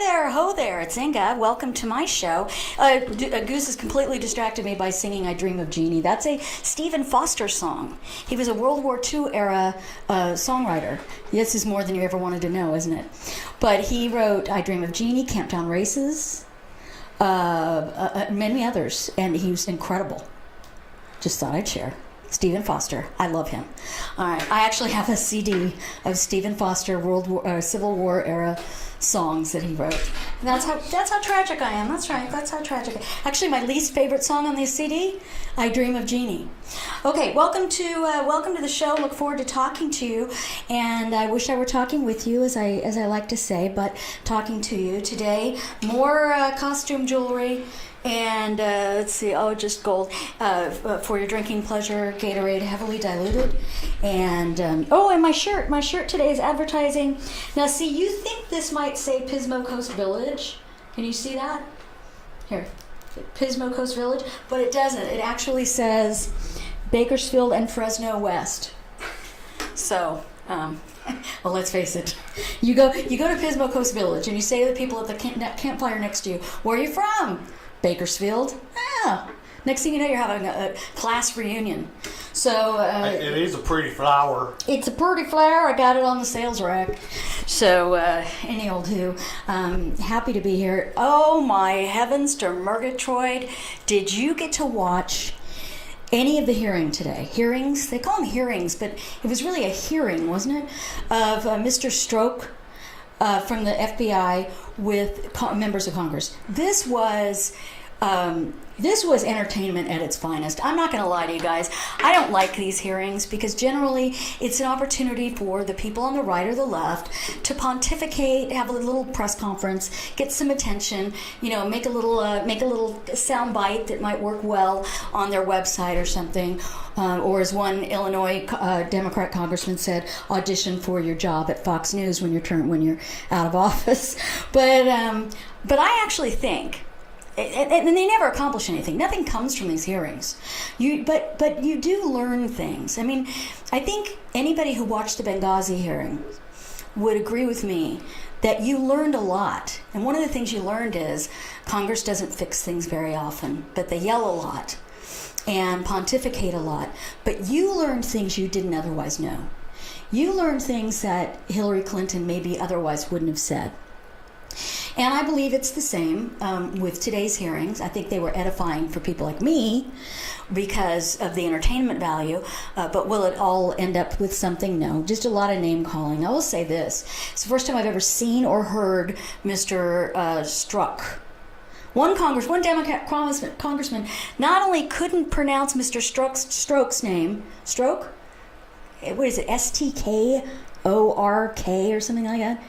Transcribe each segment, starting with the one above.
Hi there, ho there, it's Inga. Welcome to my show. Goose has completely distracted me by singing I Dream of Jeannie. That's a Stephen Foster song. He was a World War II era songwriter. This is more than you ever wanted to know, isn't it? But he wrote I Dream of Jeannie, Camptown Races, many others, and he was incredible. Just thought I'd share. Stephen Foster, I love him. All right, I actually have a CD of Stephen Foster Civil War era songs that he wrote. And that's how tragic I am. That's right. That's how tragic. Actually, my least favorite song on this CD, I Dream of Jeannie. Okay, welcome to the show. Look forward to talking to you. And I wish I were talking with you, as I like to say, but talking to you today. More costume jewelry. And let's see, just gold for your drinking pleasure, Gatorade, heavily diluted. And and my shirt today is advertising. Now see, you think this might say Pismo Coast Village. Can you see that? Here, Pismo Coast Village, but it doesn't. It actually says Bakersfield and Fresno West. So, well, let's face it. You go to Pismo Coast Village and you say to the people at the campfire next to you, "Where are you from?" Bakersfield. Next thing you know, you're having a class reunion. So it is a pretty flower. It's a pretty flower. I got it on the sales rack. So any old who. Happy to be here. Oh my heavens to Murgatroyd! Did you get to watch any of the hearing today? Hearings? They call them hearings, but it was really a hearing, wasn't it? Of Mr. Stroke. From the FBI with members of Congress. This was entertainment at its finest. I'm not going to lie to you guys. I don't like these hearings because generally it's an opportunity for the people on the right or the left to pontificate, have a little press conference, get some attention, make a little sound bite that might work well on their website or something. Or as one Illinois Democrat congressman said, audition for your job at Fox News when you're out of office. But I actually think, and they never accomplish anything. Nothing comes from these hearings. But you do learn things. I mean, I think anybody who watched the Benghazi hearing would agree with me that you learned a lot. And one of the things you learned is Congress doesn't fix things very often, but they yell a lot and pontificate a lot. But you learned things you didn't otherwise know. You learned things that Hillary Clinton maybe otherwise wouldn't have said. And I believe it's the same with today's hearings. I think they were edifying for people like me because of the entertainment value. But will it all end up with something? No. Just a lot of name calling. I will say this. It's the first time I've ever seen or heard Mr. Strzok. One Democrat congressman not only couldn't pronounce Mr. Stroke's name, Stroke? What is it, Stkork or something like that?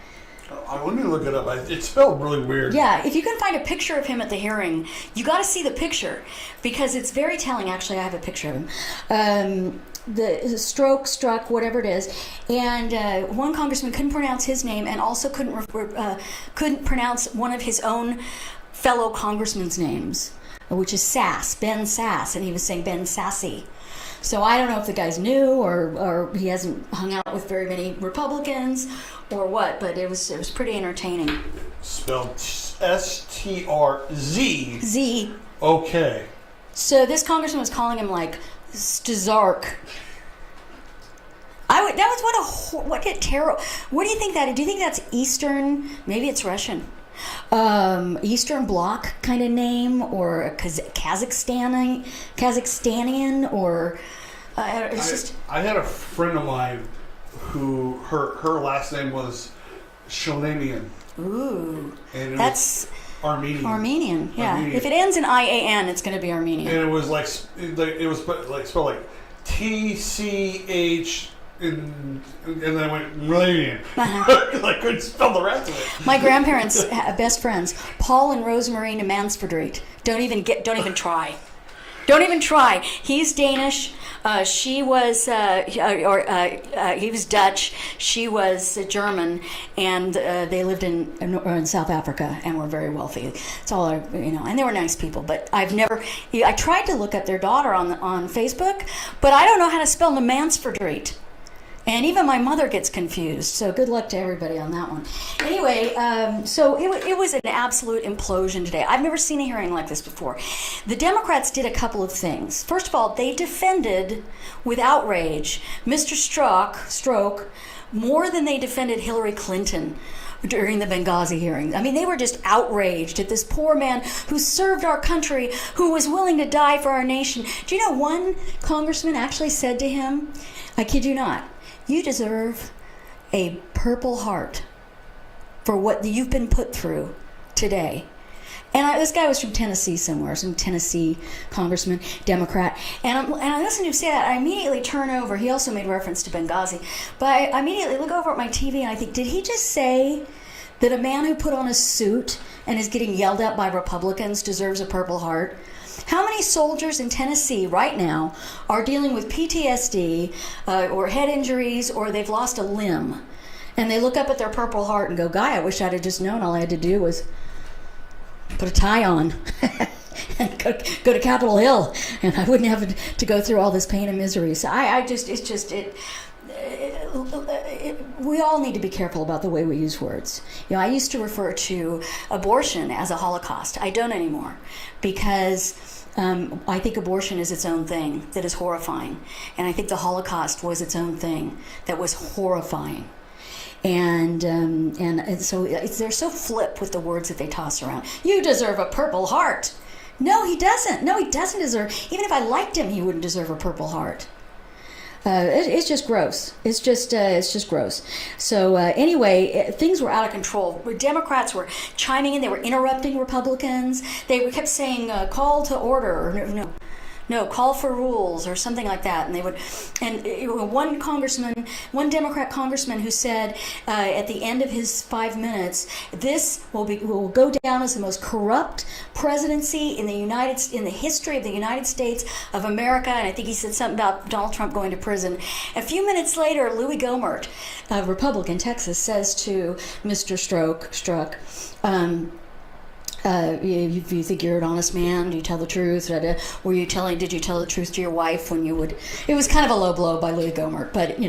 Let me look it up. It's spelled really weird. Yeah, if you can find a picture of him at the hearing, you got to see the picture because it's very telling. Actually, I have a picture of him. The struck, whatever it is, and one congressman couldn't pronounce his name and also couldn't pronounce one of his own fellow congressmen's names, which is Ben Sass, and he was saying Ben Sassy. So I don't know if the guy's new or he hasn't hung out with very many Republicans or what, but it was pretty entertaining. Spelled Strz. Z. Okay. So this congressman was calling him like Stazark. What a terrible. What do you think that? Do you think that's Eastern? Maybe it's Russian. Eastern Bloc kind of name, or a Kazakhstanian, or it's just. I had a friend of mine who her last name was Shalanian. Ooh, and that's Armenian. Armenian, yeah. Armenian. If it ends in IAN, it's going to be Armenian. And it was spelled like TCH. And then I went Romanian. I couldn't spell the rest of it. My grandparents' best friends, Paul and Rosemary Mansfordreet. Don't even try. Don't even try. He's Danish. She was, he was Dutch. She was German, and they lived in South Africa and were very wealthy. It's all and they were nice people. But I tried to look up their daughter on Facebook, but I don't know how to spell Mansfordreet. And even my mother gets confused. So good luck to everybody on that one. Anyway, so it was an absolute implosion today. I've never seen a hearing like this before. The Democrats did a couple of things. First of all, they defended with outrage Mr. Stroke more than they defended Hillary Clinton during the Benghazi hearing. I mean, they were just outraged at this poor man who served our country, who was willing to die for our nation. Do you know one congressman actually said to him, I kid you not, you deserve a Purple Heart for what you've been put through today. And this guy was from Tennessee somewhere, some Tennessee congressman, Democrat. And I listened to him say that. I immediately turn over. He also made reference to Benghazi. But I immediately look over at my TV and I think, did he just say that a man who put on a suit and is getting yelled at by Republicans deserves a Purple Heart? How many soldiers in Tennessee right now are dealing with PTSD or head injuries, or they've lost a limb? And they look up at their Purple Heart and go, Guy, I wish I'd have just known all I had to do was put a tie on and go to Capitol Hill, and I wouldn't have to go through all this pain and misery. So we all need to be careful about the way we use words. You know, I used to refer to abortion as a Holocaust. I don't anymore, because I think abortion is its own thing that is horrifying, and I think the Holocaust was its own thing that was horrifying. And so they're so flip with the words that they toss around. You deserve a Purple Heart. No, he doesn't. No, he doesn't deserve. Even if I liked him, he wouldn't deserve a Purple Heart. It's just gross. It's just gross. So anyway, things were out of control. Democrats were chiming in. They were interrupting Republicans. They kept saying call to order. No, call for rules or something like that. And they would, and one Democrat congressman who said at the end of his 5 minutes, this will go down as the most corrupt presidency in the history of the United States of America. And I think he said something about Donald Trump going to prison. A few minutes later, Louis Gohmert, a Republican, Texas, says to Mr. Strzok, you think you're an honest man? Do you tell the truth? Did you tell the truth to your wife when you would? It was kind of a low blow by Louis Gohmert, but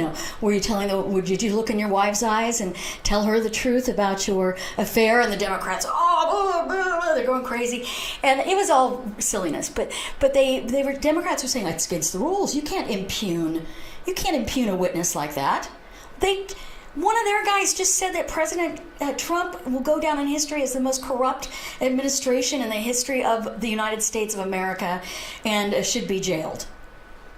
would you look in your wife's eyes and tell her the truth about your affair? And the Democrats, they're going crazy, and it was all silliness. But Democrats were saying it's against the rules. You can't impugn a witness like that. One of their guys just said that President Trump will go down in history as the most corrupt administration in the history of the United States of America and should be jailed.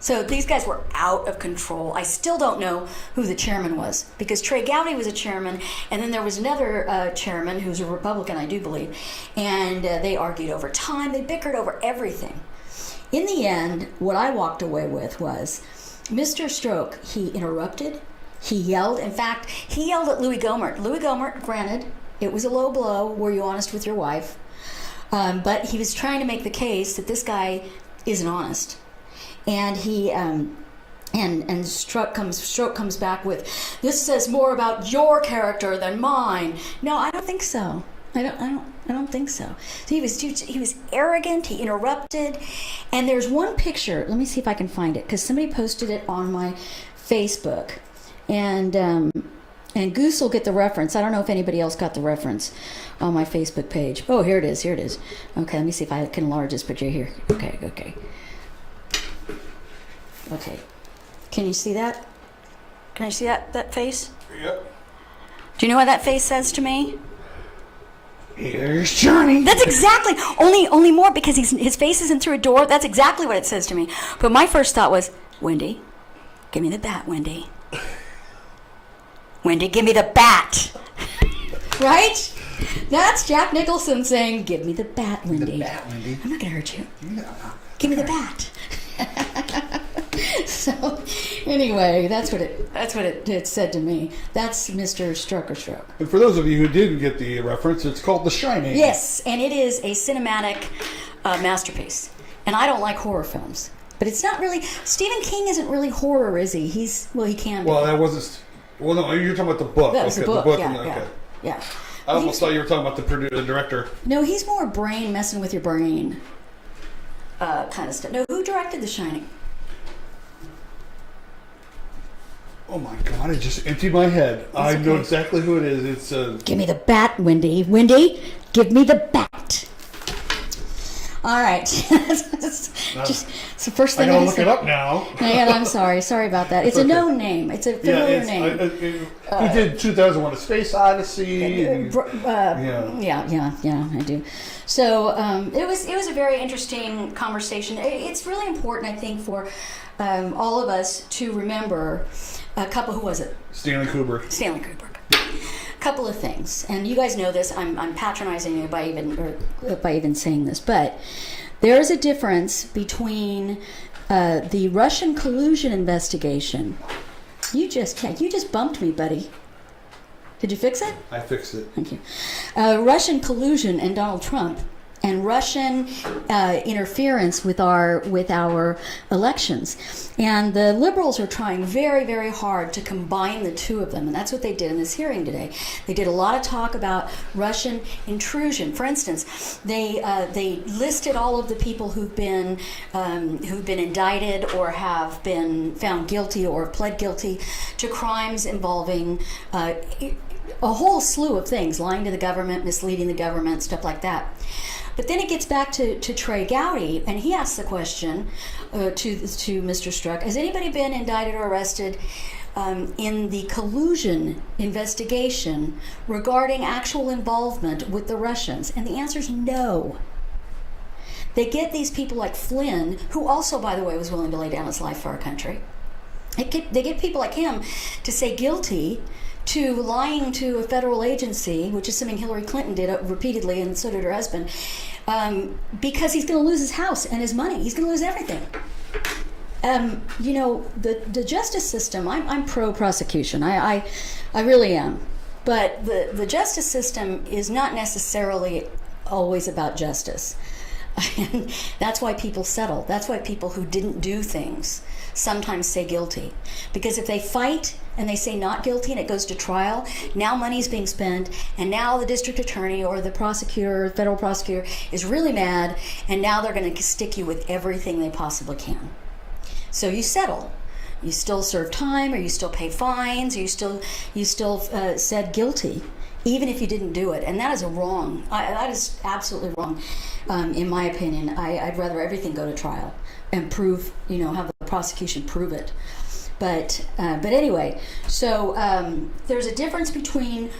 So these guys were out of control. I still don't know who the chairman was, because Trey Gowdy was a chairman, and then there was another chairman who's a Republican, I do believe, and they argued over time. They bickered over everything. In the end, what I walked away with was Mr. Stroke, he interrupted. He yelled. In fact, he yelled at Louis Gohmert. Louis Gohmert, granted, it was a low blow. Were you honest with your wife? But he was trying to make the case that this guy isn't honest. And he and Stroke comes back with, this says more about your character than mine. No, I don't think so. I don't think so. So he was arrogant. He interrupted. And there's one picture. Let me see if I can find it, because somebody posted it on my Facebook. And Goose will get the reference. I don't know if anybody else got the reference on my Facebook page. Oh, here it is. Okay, let me see if I can enlarge this picture here. Okay. Can you see that? Can I see that face? Yep. Do you know what that face says to me? Here's Johnny. That's exactly. Only more because his face isn't through a door. That's exactly what it says to me. But my first thought was, Wendy, give me the bat, Wendy. Wendy, give me the bat. Right? That's Jack Nicholson saying, give me the bat, Wendy. The bat, Wendy. I'm not going to hurt you. Give me the bat. So, anyway, that's what it said to me. That's Mr. Stroke. And for those of you who didn't get the reference, it's called The Shining. Yes, and it is a cinematic masterpiece. And I don't like horror films. But it's not really... Stephen King isn't really horror, is he? He can be. Well, that wasn't... Well, no, you're talking about the book. That was the book, yeah. I almost thought you were talking about the director. No, he's more brain messing with your brain kind of stuff. No, who directed The Shining? Oh my God! It just emptied my head. I know exactly who it is. It's Give me the bat, Wendy. Wendy, give me the bat. All right. Just it's the first thing I gotta look it up now. Yeah, I'm sorry. Sorry about that. It's a known name. It's a familiar name. He did 2001: A Space Odyssey. Yeah, I do. So it was a very interesting conversation. It's really important, I think, for all of us to remember a couple. Who was it? Stanley Kubrick. Stanley Kubrick. Couple of things, and you guys know this. I'm patronizing you by even saying this, but there is a difference between the Russian collusion investigation. You just bumped me, buddy. Did you fix it? I fixed it. Thank you. Russian collusion and Donald Trump, and Russian interference with our elections. And the liberals are trying very, very hard to combine the two of them, and that's what they did in this hearing today. They did a lot of talk about Russian intrusion. For instance, they listed all of the people who've been indicted or have been found guilty or pled guilty to crimes involving a whole slew of things: lying to the government, misleading the government, stuff like that. But then it gets back to Trey Gowdy, and he asks the question to Mr. Strzok: has anybody been indicted or arrested in the collusion investigation regarding actual involvement with the Russians? And the answer is no. They get these people like Flynn, who also, by the way, was willing to lay down his life for our country. They get people like him to say guilty to lying to a federal agency, which is something Hillary Clinton did repeatedly, and so did her husband, because he's going to lose his house and his money. He's going to lose everything. The justice system, I'm pro-prosecution. I really am. But the justice system is not necessarily always about justice. And that's why people settle. That's why people who didn't do things sometimes say guilty. Because if they fight and they say not guilty and it goes to trial, now money's being spent, and now the district attorney or the prosecutor, federal prosecutor, is really mad, and now they're going to stick you with everything they possibly can. So you settle. You still serve time, or you still pay fines, or you still said guilty, even if you didn't do it. And that is wrong. That is absolutely wrong, in my opinion. I'd rather everything go to trial and prove, have the prosecution prove it. But anyway, so there's a difference between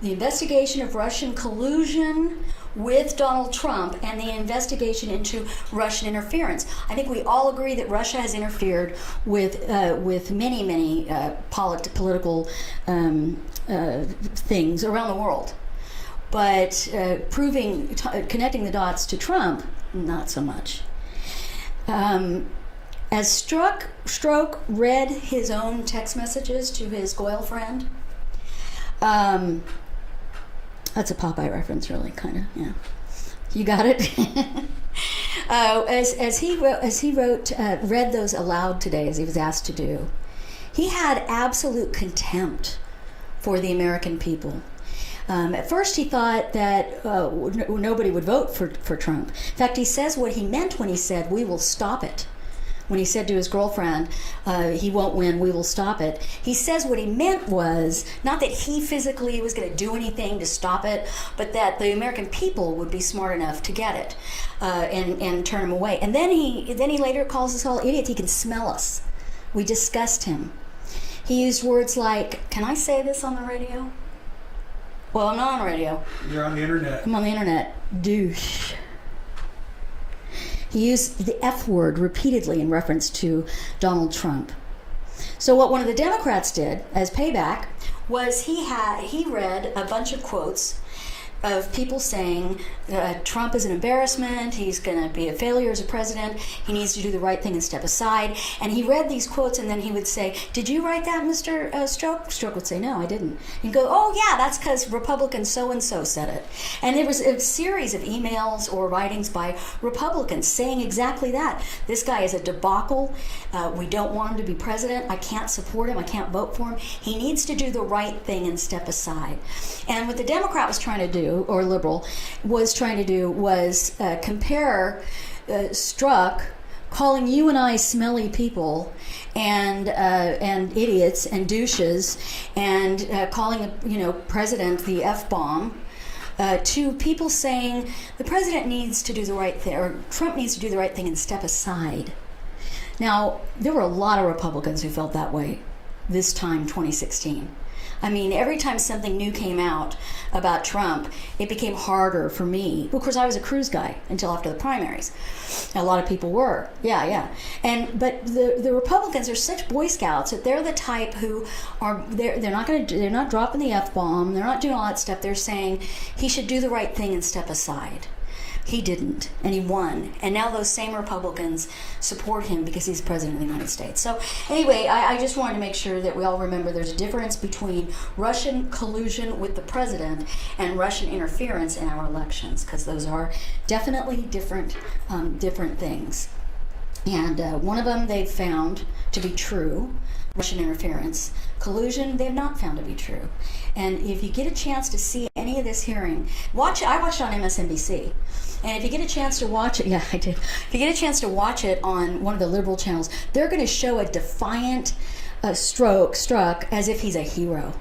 the investigation of Russian collusion with Donald Trump and the investigation into Russian interference. I think we all agree that Russia has interfered with many political things around the world. But connecting the dots to Trump, not so much. As Strzok read his own text messages to his girlfriend, that's a Popeye reference, really, kind of. Yeah, you got it. As he read those aloud today, as he was asked to do, he had absolute contempt for the American people. At first, he thought that nobody would vote for Trump. In fact, he says what he meant when he said, "We will stop it." When he said to his girlfriend, he won't win, we will stop it. He says what he meant was not that he physically was going to do anything to stop it, but that the American people would be smart enough to get it and turn him away. And then he later calls us all idiots. He can smell us. We disgust him. He used words like, can I say this on the radio? Well, I'm not on the radio. You're on the internet. I'm on the internet. Douche. He used the F word repeatedly in reference to Donald Trump. So what one of the Democrats did as payback was he read a bunch of quotes of people saying Trump is an embarrassment, he's going to be a failure as a president, he needs to do the right thing and step aside. And he read these quotes, and then he would say, did you write that, Mr. Strzok? Strzok would say, no, I didn't. He'd go, oh yeah, that's because Republican so-and-so said it. And it was a series of emails or writings by Republicans saying exactly that. This guy is a debacle. We don't want him to be president. I can't support him. I can't vote for him. He needs to do the right thing and step aside. And what the Democrat was trying to do, or liberal was trying to do, was compare Strzok calling you and I smelly people and idiots and douches, and calling president the F-bomb, to people saying the president needs to do the right thing, or Trump needs to do the right thing and step aside. Now, there were a lot of Republicans who felt that way this time, 2016. I mean, every time something new came out about Trump, it became harder for me. Of course, I was a Cruz guy until after the primaries. A lot of people were. Yeah. But the Republicans are such Boy Scouts that they're the type who are they're not dropping the F-bomb. They're not doing all that stuff. They're saying he should do the right thing and step aside. He didn't, and he won. And now those same Republicans support him because he's president of the United States. So anyway, I just wanted to make sure that we all remember there's a difference between Russian collusion with the president and Russian interference in our elections, because those are definitely different things. And one of them they've found to be true, Russian interference. Collusion, they've not found to be true. And if you get a chance to see any of this hearing, watch it. I watched it on MSNBC. And if you get a chance to watch it, yeah, I did. If you get a chance to watch it on one of the liberal channels, they're going to show a defiant struck as if he's a hero,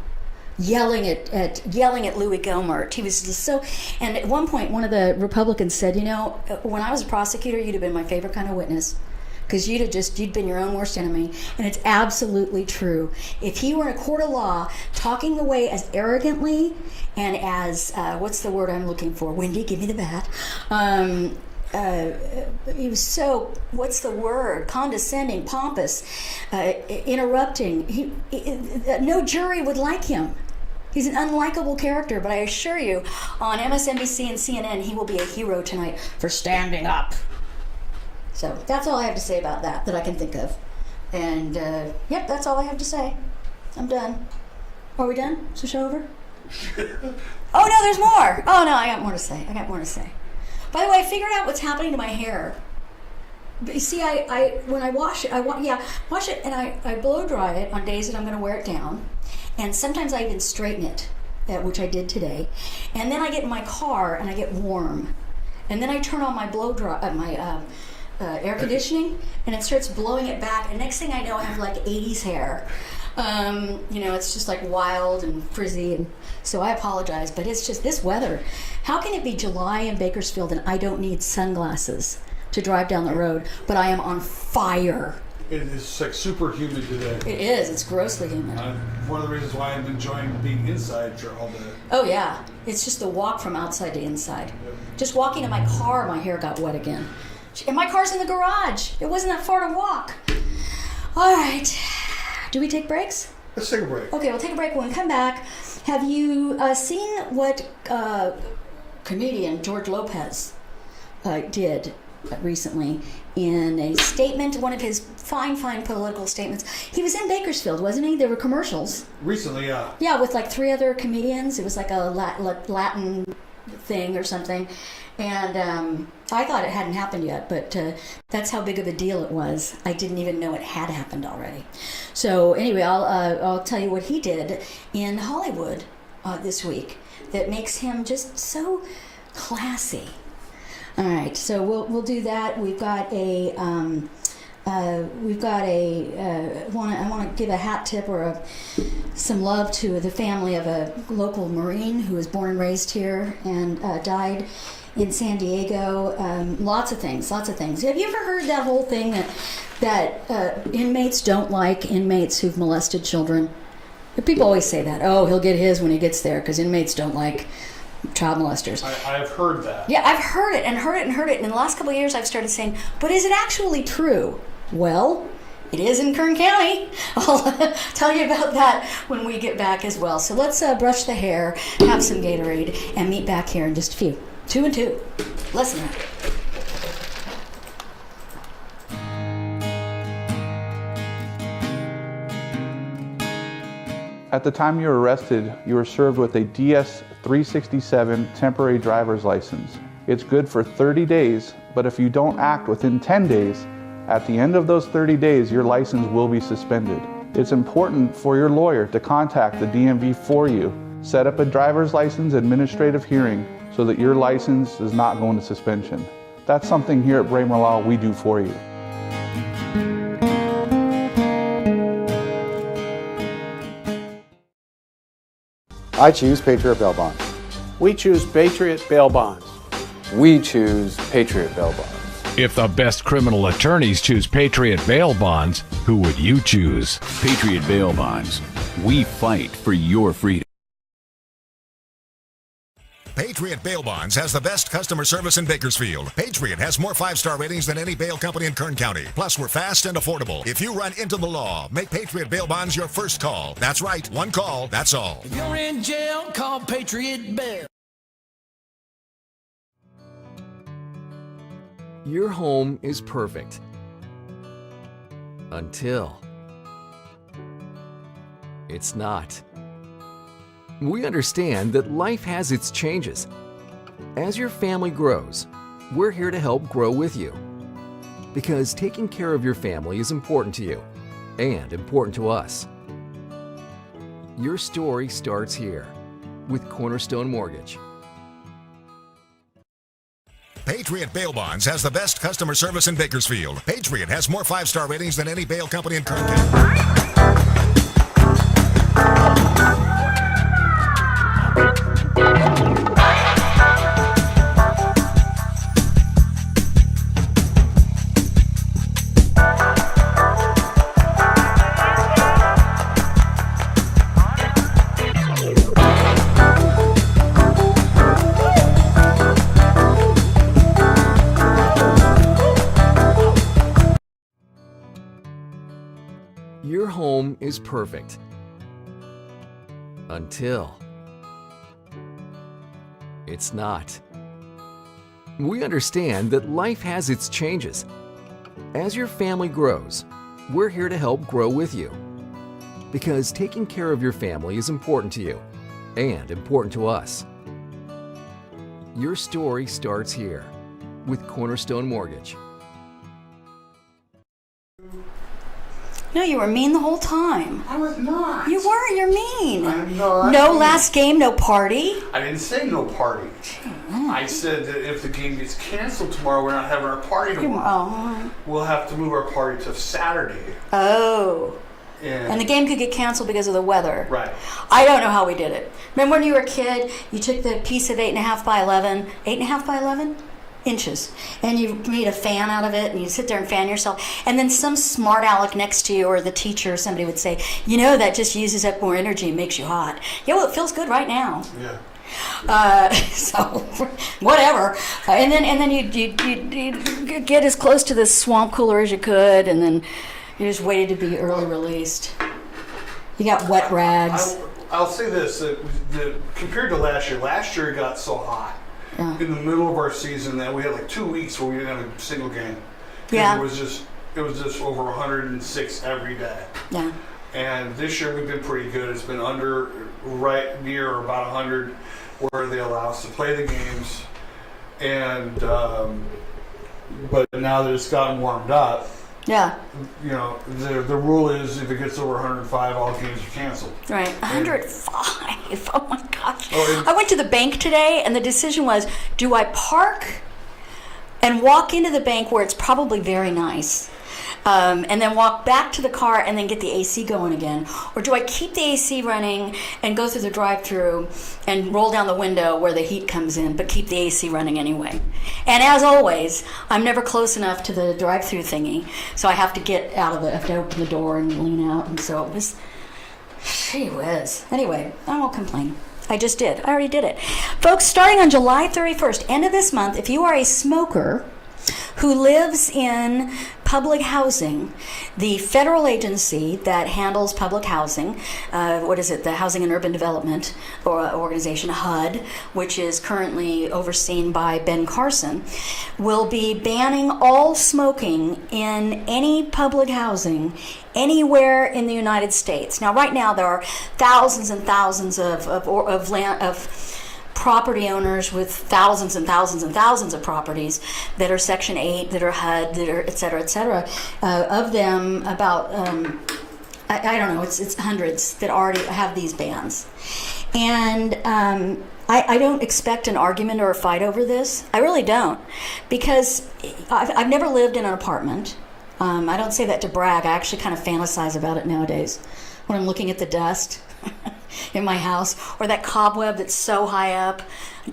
yelling at Louis Gohmert. He was just so. And at one point, one of the Republicans said, when I was a prosecutor, you'd have been my favorite kind of witness, because you'd been your own worst enemy. And it's absolutely true. If he were in a court of law talking away as arrogantly and as, what's the word I'm looking for? Wendy, give me the bat. He was so, what's the word? Condescending, pompous, interrupting. No jury would like him. He's an unlikable character, but I assure you, on MSNBC and CNN, he will be a hero tonight for standing up. So that's all I have to say about that I can think of. And, yep, that's all I have to say. I'm done. Are we done? Is the show over? Oh, no, there's more. Oh, no, I got more to say. By the way, I figured out what's happening to my hair. But you see, when I wash it, wash it, and I blow dry it on days that I'm going to wear it down. And sometimes I even straighten it, which I did today. And then I get in my car and I get warm. And then I turn on my air conditioning, and it starts blowing it back, and next thing I know I have like 80s hair. It's just like wild and frizzy, and so I apologize, but it's just this weather. How can it be July in Bakersfield and I don't need sunglasses to drive down the road, but I am on fire? It is like super humid today. It is. It's grossly humid. One of the reasons why I'm enjoying being inside all day. Oh yeah, it's just the walk from outside to inside. Yep. Just walking to my car, my hair got wet again. And my car's in the garage. It wasn't that far to walk. All right. Do we take breaks? Let's take a break. Okay, we'll take a break. When we come back, have you seen what comedian George Lopez did recently in a statement, one of his fine political statements? He was in Bakersfield, wasn't he? There were commercials. Recently, yeah. Yeah, with like 3 other comedians. It was like a Latin thing or something. And I thought it hadn't happened yet, but that's how big of a deal it was. I didn't even know it had happened already. So anyway, I'll tell you what he did in Hollywood this week that makes him just so classy. All right, so we'll do that. We've got I want to give a hat tip or some love to the family of a local Marine who was born and raised here and died in San Diego. Lots of things. Have you ever heard that whole thing that inmates don't like inmates who've molested children? People always say that. Oh, he'll get his when he gets there because inmates don't like child molesters. I've heard that. Yeah, I've heard it. And in the last couple of years, I've started saying, but is it actually true? Well, it is in Kern County. I'll tell you about that when we get back as well. So let's brush the hair, have some Gatorade, and meet back here in just a few. 2 and 2. Listen up. At the time you were arrested, you were served with a DS-367 temporary driver's license. It's good for 30 days, but if you don't act within 10 days, at the end of those 30 days, your license will be suspended. It's important for your lawyer to contact the DMV for you. Set up a driver's license administrative hearing so that your license is not going to suspension. That's something here at Bramer Law we do for you. I choose Patriot Bail Bonds. We choose Patriot Bail Bonds. We choose Patriot Bail Bonds. If the best criminal attorneys choose Patriot Bail Bonds, who would you choose? Patriot Bail Bonds. We fight for your freedom. Patriot Bail Bonds has the best customer service in Bakersfield. Patriot has more 5-star ratings than any bail company in Kern County. Plus, we're fast and affordable. If you run into the law, make Patriot Bail Bonds your first call. That's right, one call, that's all. If you're in jail, call Patriot Bail. Your home is perfect. Until it's not. We understand that life has its changes. As your family grows, we're here to help grow with you. Because taking care of your family is important to you and important to us. Your story starts here with Cornerstone Mortgage. Patriot Bail Bonds has the best customer service in Bakersfield. Patriot has more 5-star ratings than any bail company in Kern County. Your home is perfect. Until it's not. We understand that life has its changes. As your family grows, we're here to help grow with you. Because taking care of your family is important to you and important to us. Your story starts here with Cornerstone Mortgage. No, you were mean the whole time. I was not. You were. You're mean. I'm not. No last game, no party. I didn't say no party. I said that if the game gets canceled tomorrow, we're not having our party tomorrow. Oh. We'll have to move our party to Saturday. Oh. And the game could get canceled because of the weather. Right. I don't know how we did it. Remember when you were a kid, you took the piece of 8.5 by 11, 8.5 by 11 inches, and you made a fan out of it, and you sit there and fan yourself, and then some smart aleck next to you or the teacher or somebody would say, you know, that just uses up more energy and makes you hot. Yeah, well, it feels good right now. Yeah. So whatever, and then you get as close to the swamp cooler as you could, and then you just waited to be early released. You got wet rags. I'll say this: that compared to last year it got so hot in the middle of our season that we had like 2 weeks where we didn't have a single game. Yeah, it was just over 106 every day. Yeah. And this year we've been pretty good. It's been right near or about 100 where they allow us to play the games. And but now that it's gotten warmed up, yeah, you know, the rule is if it gets over 105, all games are canceled. Right, 105. Oh my gosh! I went to the bank today, and the decision was: do I park and walk into the bank where it's probably very nice, and then walk back to the car and then get the AC going again, or do I keep the AC running and go through the drive-through and roll down the window where the heat comes in, but keep the AC running anyway? And as always, I'm never close enough to the drive-through thingy, so I have to get out of it. I have to open the door and lean out, and so it was, gee whiz. Anyway, I won't complain. I just did. I already did it. Folks, starting on July 31st, end of this month, if you are a smoker who lives in public housing, the federal agency that handles public housing, the Housing and Urban Development Organization, HUD, which is currently overseen by Ben Carson, will be banning all smoking in any public housing anywhere in the United States. Now, right now, there are thousands and thousands of property owners with thousands and thousands and thousands of properties that are Section 8, that are HUD, that are et cetera, et cetera. Of them, about, I don't know, it's hundreds that already have these bans. And I don't expect an argument or a fight over this. I really don't. Because I've never lived in an apartment. I don't say that to brag. I actually kind of fantasize about it nowadays when I'm looking at the dust. in my house, or that cobweb that's so high up.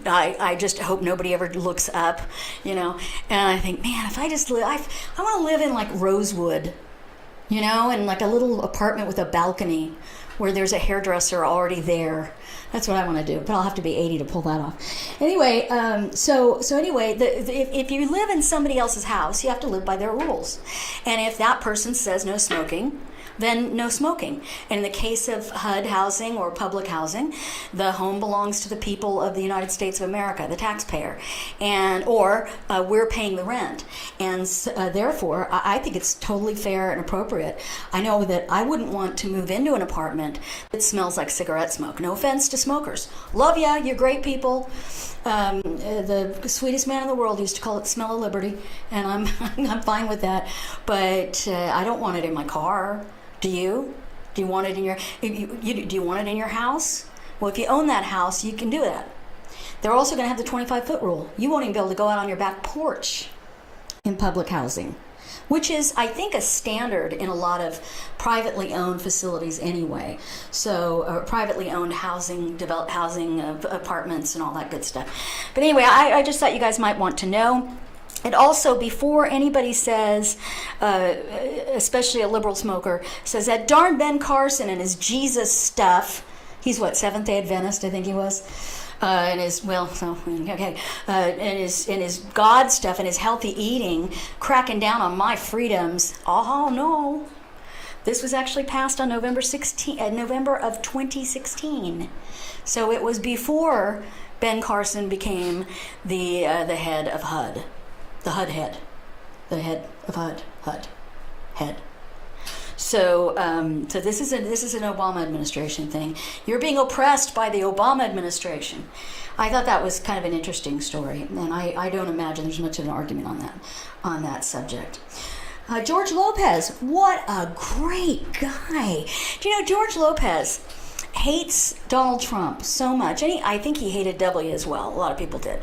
I just hope nobody ever looks up, you know. And I think, man, if I just live, I want to live in like Rosewood, you know, in like a little apartment with a balcony where there's a hairdresser already there. That's what I want to do, but I'll have to be 80 to pull that off. Anyway, so anyway, if you live in somebody else's house, you have to live by their rules. And if that person says no smoking, then no smoking. And in the case of HUD housing or public housing, the home belongs to the people of the United States of America, the taxpayer, or we're paying the rent. And therefore, I think it's totally fair and appropriate. I know that I wouldn't want to move into an apartment that smells like cigarette smoke. No offense to smokers. Love ya, you're great people. The sweetest man in the world used to call it smell of liberty, and I'm fine with that. But I don't want it in my car. Do you? Do you want it in your? Do you want it in your house? Well, if you own that house, you can do that. They're also going to have the 25-foot rule. You won't even be able to go out on your back porch in public housing, which is, I think, a standard in a lot of privately owned facilities anyway. So privately owned housing, developed housing, apartments, and all that good stuff. But anyway, I just thought you guys might want to know. And also, before anybody says, especially a liberal smoker, says that darn Ben Carson and his Jesus stuff, he's what, Seventh-day Adventist, I think he was, and his, well, so, okay, and his God stuff and his healthy eating, cracking down on my freedoms. Oh, no. This was actually passed on November of 2016. So it was before Ben Carson became the head of HUD. The HUD head. The head of HUD. HUD. Head. So this is an Obama administration thing. You're being oppressed by the Obama administration. I thought that was kind of an interesting story, and I don't imagine there's much of an argument on that subject. George Lopez, what a great guy. Do you know George Lopez hates Donald Trump so much, and I think he hated W as well. A lot of people did.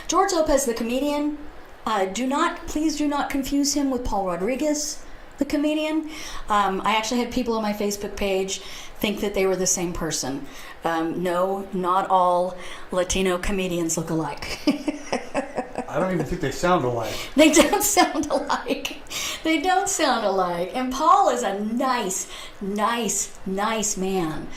George Lopez, the comedian, please do not confuse him with Paul Rodriguez, the comedian. I actually had people on my Facebook page think that they were the same person. No, not all Latino comedians look alike. I don't even think they sound alike. They don't sound alike. They don't sound alike. And Paul is a nice man,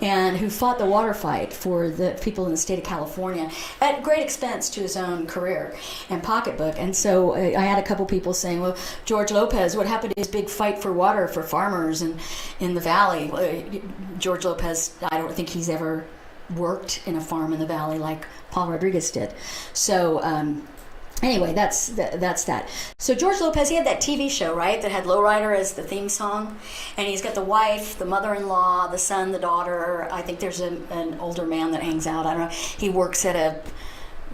and who fought the water fight for the people in the state of California at great expense to his own career and pocketbook. And so I had a couple people saying, well, George Lopez, what happened to his big fight for water for farmers in the valley? George Lopez, I don't think he's ever worked in a farm in the valley like Paul Rodriguez did. So anyway, that's that. So George Lopez, he had that TV show, right, that had Lowrider as the theme song, and he's got the wife, the mother-in-law, the son, the daughter. I think there's an older man that hangs out. I don't know. He works at a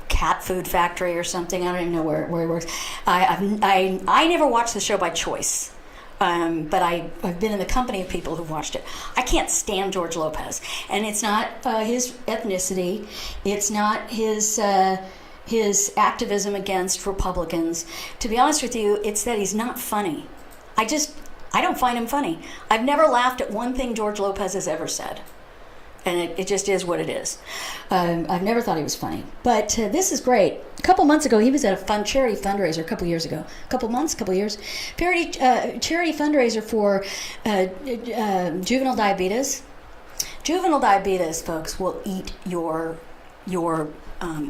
cat food factory or something. I don't even know where he works. I never watched the show by choice. But I've been in the company of people who've watched it. I can't stand George Lopez, and it's not his ethnicity. It's not his activism against Republicans. To be honest with you, it's that he's not funny. I don't find him funny. I've never laughed at one thing George Lopez has ever said. And it just is what it is. I've never thought he was funny. But this is great. A couple months ago, he was at a charity fundraiser a couple years ago. Couple years. Charity fundraiser for juvenile diabetes. Juvenile diabetes, folks, will eat your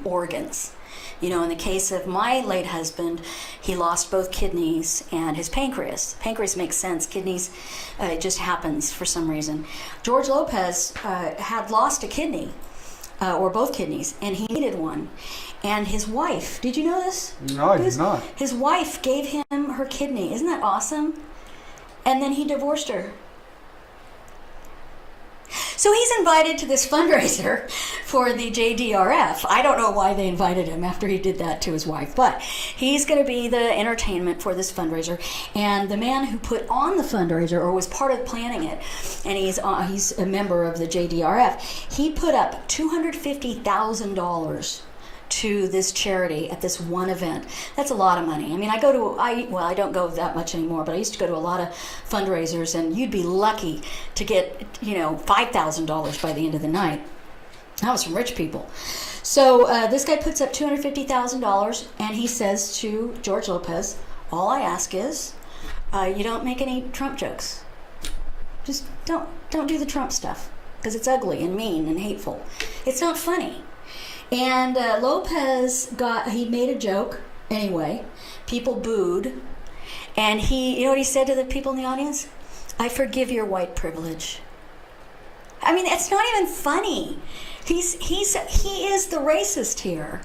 organs. You know, in the case of my late husband, he lost both kidneys and his pancreas. Pancreas makes sense. Kidneys, it just happens for some reason. George Lopez had lost a kidney, or both kidneys, and he needed one. And his wife, did you know this? No, I did not. His wife gave him her kidney. Isn't that awesome? And then he divorced her. So he's invited to this fundraiser for the JDRF. I don't know why they invited him after he did that to his wife, but he's going to be the entertainment for this fundraiser. And the man who put on the fundraiser, or was part of planning it, and he's a member of the JDRF, he put up $250,000 to this charity at this one event. That's a lot of money. I mean, I don't go that much anymore, but I used to go to a lot of fundraisers, and you'd be lucky to get, $5,000 by the end of the night. That was from rich people. So this guy puts up $250,000, and he says to George Lopez, all I ask is, you don't make any Trump jokes. Just don't do the Trump stuff, because it's ugly and mean and hateful. It's not funny. And Lopez he made a joke anyway. People booed. And you know what he said to the people in the audience? I forgive your white privilege. I mean, it's not even funny. He is the racist here.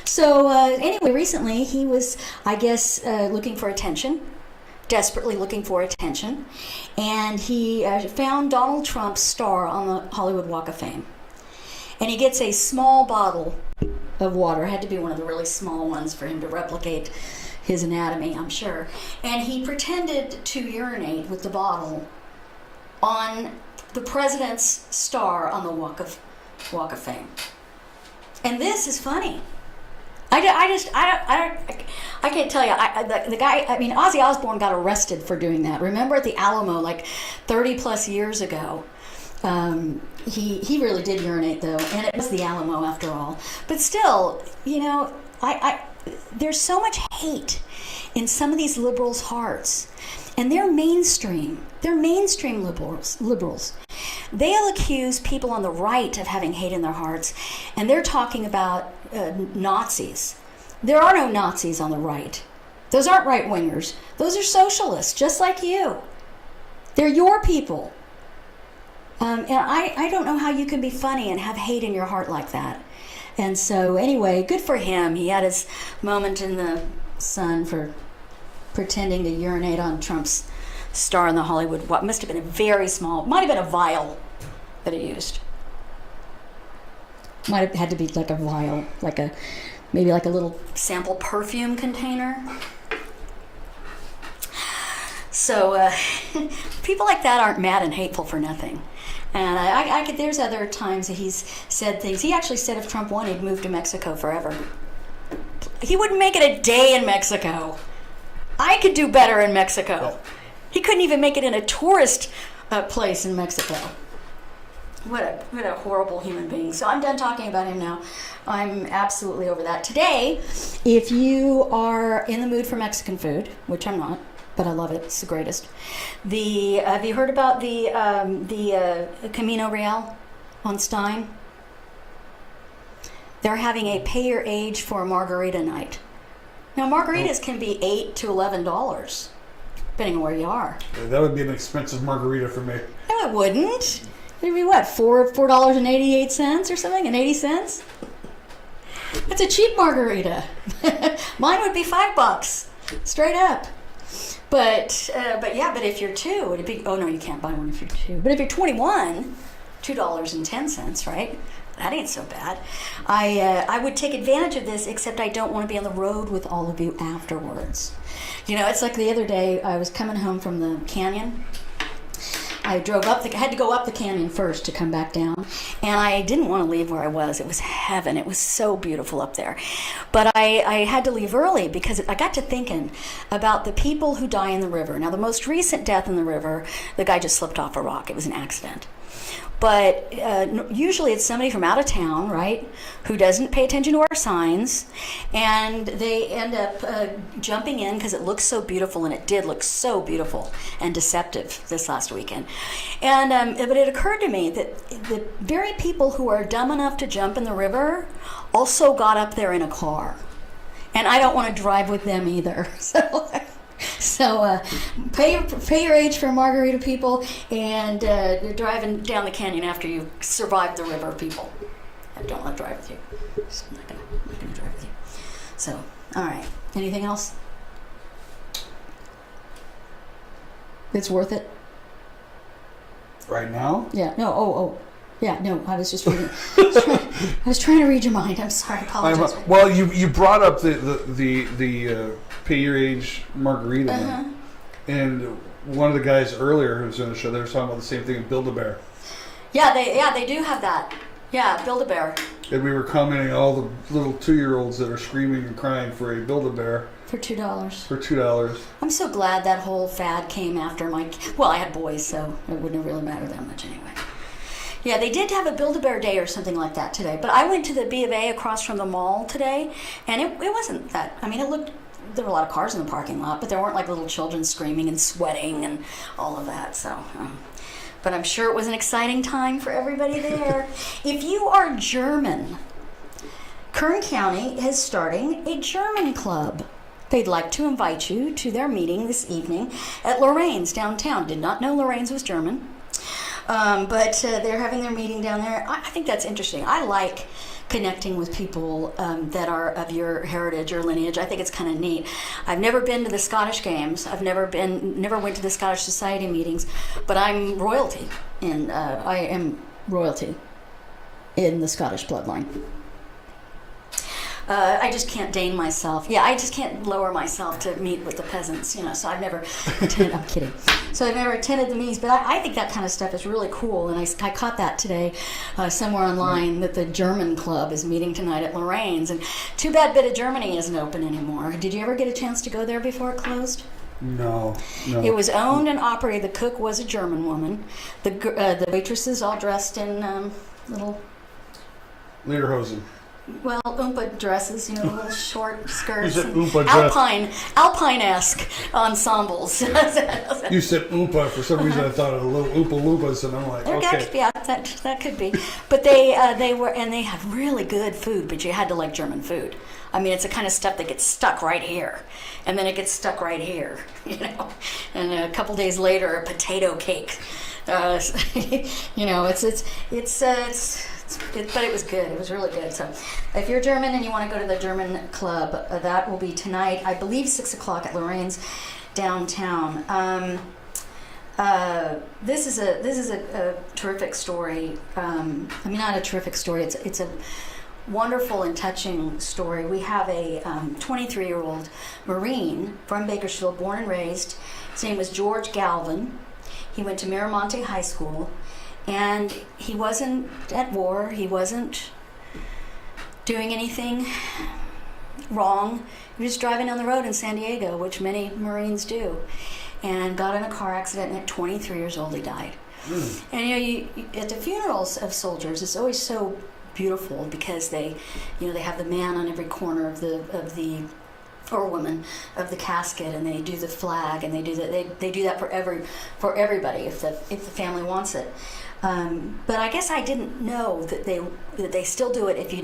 So anyway, recently he was, I guess, looking for attention, desperately looking for attention, and he found Donald Trump's star on the Hollywood Walk of Fame. And he gets a small bottle of water. It had to be one of the really small ones for him to replicate his anatomy, I'm sure. And he pretended to urinate with the bottle on the president's star on the Walk of Fame. And this is funny. I can't tell you. The guy, I mean, Ozzy Osbourne got arrested for doing that. Remember at the Alamo, like 30 plus years ago. He really did urinate though, and it was the Alamo after all. But still, there's so much hate in some of these liberals' hearts, and they're mainstream. They're mainstream liberals. They'll accuse people on the right of having hate in their hearts, and they're talking about Nazis. There are no Nazis on the right. Those aren't right-wingers. Those are socialists, just like you. They're your people. And I don't know how you can be funny and have hate in your heart like that. And so anyway, good for him. He had his moment in the sun for pretending to urinate on Trump's star in the Hollywood. What must have been might have been a vial that he used. Might have had to be like a vial, maybe like a little sample perfume container. So people like that aren't mad and hateful for nothing. And there's other times that he's said things. He actually said if Trump won, he'd move to Mexico forever. He wouldn't make it a day in Mexico. I could do better in Mexico. He couldn't even make it in a tourist place in Mexico. What a horrible human being. So I'm done talking about him now. I'm absolutely over that. Today, if you are in the mood for Mexican food, which I'm not, but I love it. It's the greatest. Have you heard about the Camino Real on Stein? They're having a pay your age for a margarita night. Now, margaritas can be $8 to $11, depending on where you are. That would be an expensive margarita for me. No, it wouldn't. It'd be what, $4.88 or something, and 80 cents? That's a cheap margarita. Mine would be $5, straight up. But if you're two, it'd be, oh no, you can't buy one if you're two. But if you're 21, $2.10, right? That ain't so bad. I would take advantage of this, except I don't want to be on the road with all of you afterwards. It's like the other day, I was coming home from the canyon. I had to go up the canyon first to come back down, and I didn't want to leave where I was. It was heaven. It was so beautiful up there. But I had to leave early because I got to thinking about the people who die in the river. Now, the most recent death in the river, the guy just slipped off a rock. It was an accident. But usually it's somebody from out of town, right, who doesn't pay attention to our signs, and they end up jumping in because it looks so beautiful, and it did look so beautiful and deceptive this last weekend. And but it occurred to me that the very people who are dumb enough to jump in the river also got up there in a car, and I don't want to drive with them either. So pay your age for margarita, people, and you're driving down the canyon after you survived the river, people. I don't want to drive with you. I'm not gonna drive with you. So, all right. Anything else? It's worth it? Right now? Yeah. No. Oh. Yeah. No. I was just reading. I was trying to read your mind. I'm sorry. I apologize. Well, you brought up the pay your age margarita, and one of the guys earlier who was on the show, they were talking about the same thing in Build-A-Bear. Yeah, they do have that. Yeah, Build-A-Bear. And we were commenting all the little 2-year-olds that are screaming and crying for a Build-A-Bear For $2. for $2. I'm so glad that whole fad came after well, I had boys, so it wouldn't really matter that much anyway. Yeah, they did have a Build-A-Bear Day or something like that today. But I went to the B of A across from the mall today, and it wasn't that. I mean, there were a lot of cars in the parking lot, but there weren't like little children screaming and sweating and all of that. So, but I'm sure it was an exciting time for everybody there. If you are German, Kern County is starting a German club. They'd like to invite you to their meeting this evening at Lorraine's downtown. Did not know Lorraine's was German. But they're having their meeting down there. I think that's interesting. I like connecting with people that are of your heritage or lineage. I think it's kind of neat. I've never been to the Scottish Games. I've never went to the Scottish Society meetings, but I'm royalty, and I am royalty in the Scottish bloodline. I just can't deign myself. Yeah, I just can't lower myself to meet with the peasants, so I've never attended, I'm kidding. So I've never attended the meetings, but I think that kind of stuff is really cool. And I caught that today somewhere online that the German club is meeting tonight at Lorraine's. And too bad Bit of Germany isn't open anymore. Did you ever get a chance to go there before it closed? No. It was owned and operated. The cook was a German woman. The waitresses all dressed in little... Lederhosen. Well, Oompa dresses, little short skirts. You said Oompa dress. Alpine-esque ensembles. You said Oompa. For some reason, I thought of the little Oompa Loompas, and I'm like, okay. Yeah, that could be. But they have really good food, but you had to like German food. I mean, it's the kind of stuff that gets stuck right here, and then it gets stuck right here, And a couple days later, a potato cake. But it was good. It was really good. So if you're German and you want to go to the German club, that will be tonight, I believe 6 o'clock at Lorraine's downtown. This is a terrific story. Not a terrific story. It's a wonderful and touching story. We have a 23-year-old Marine from Bakersfield, born and raised. His name was George Galvin. He went to Miramonte High School. And he wasn't at war. He wasn't doing anything wrong. He was driving down the road in San Diego, which many Marines do, and got in a car accident. And at 23 years old, he died. And at the funerals of soldiers, it's always so beautiful because they have the man on every corner of the or woman of the casket, and they do the flag, and they do that for everybody if the family wants it. But I guess I didn't know that they still do it if you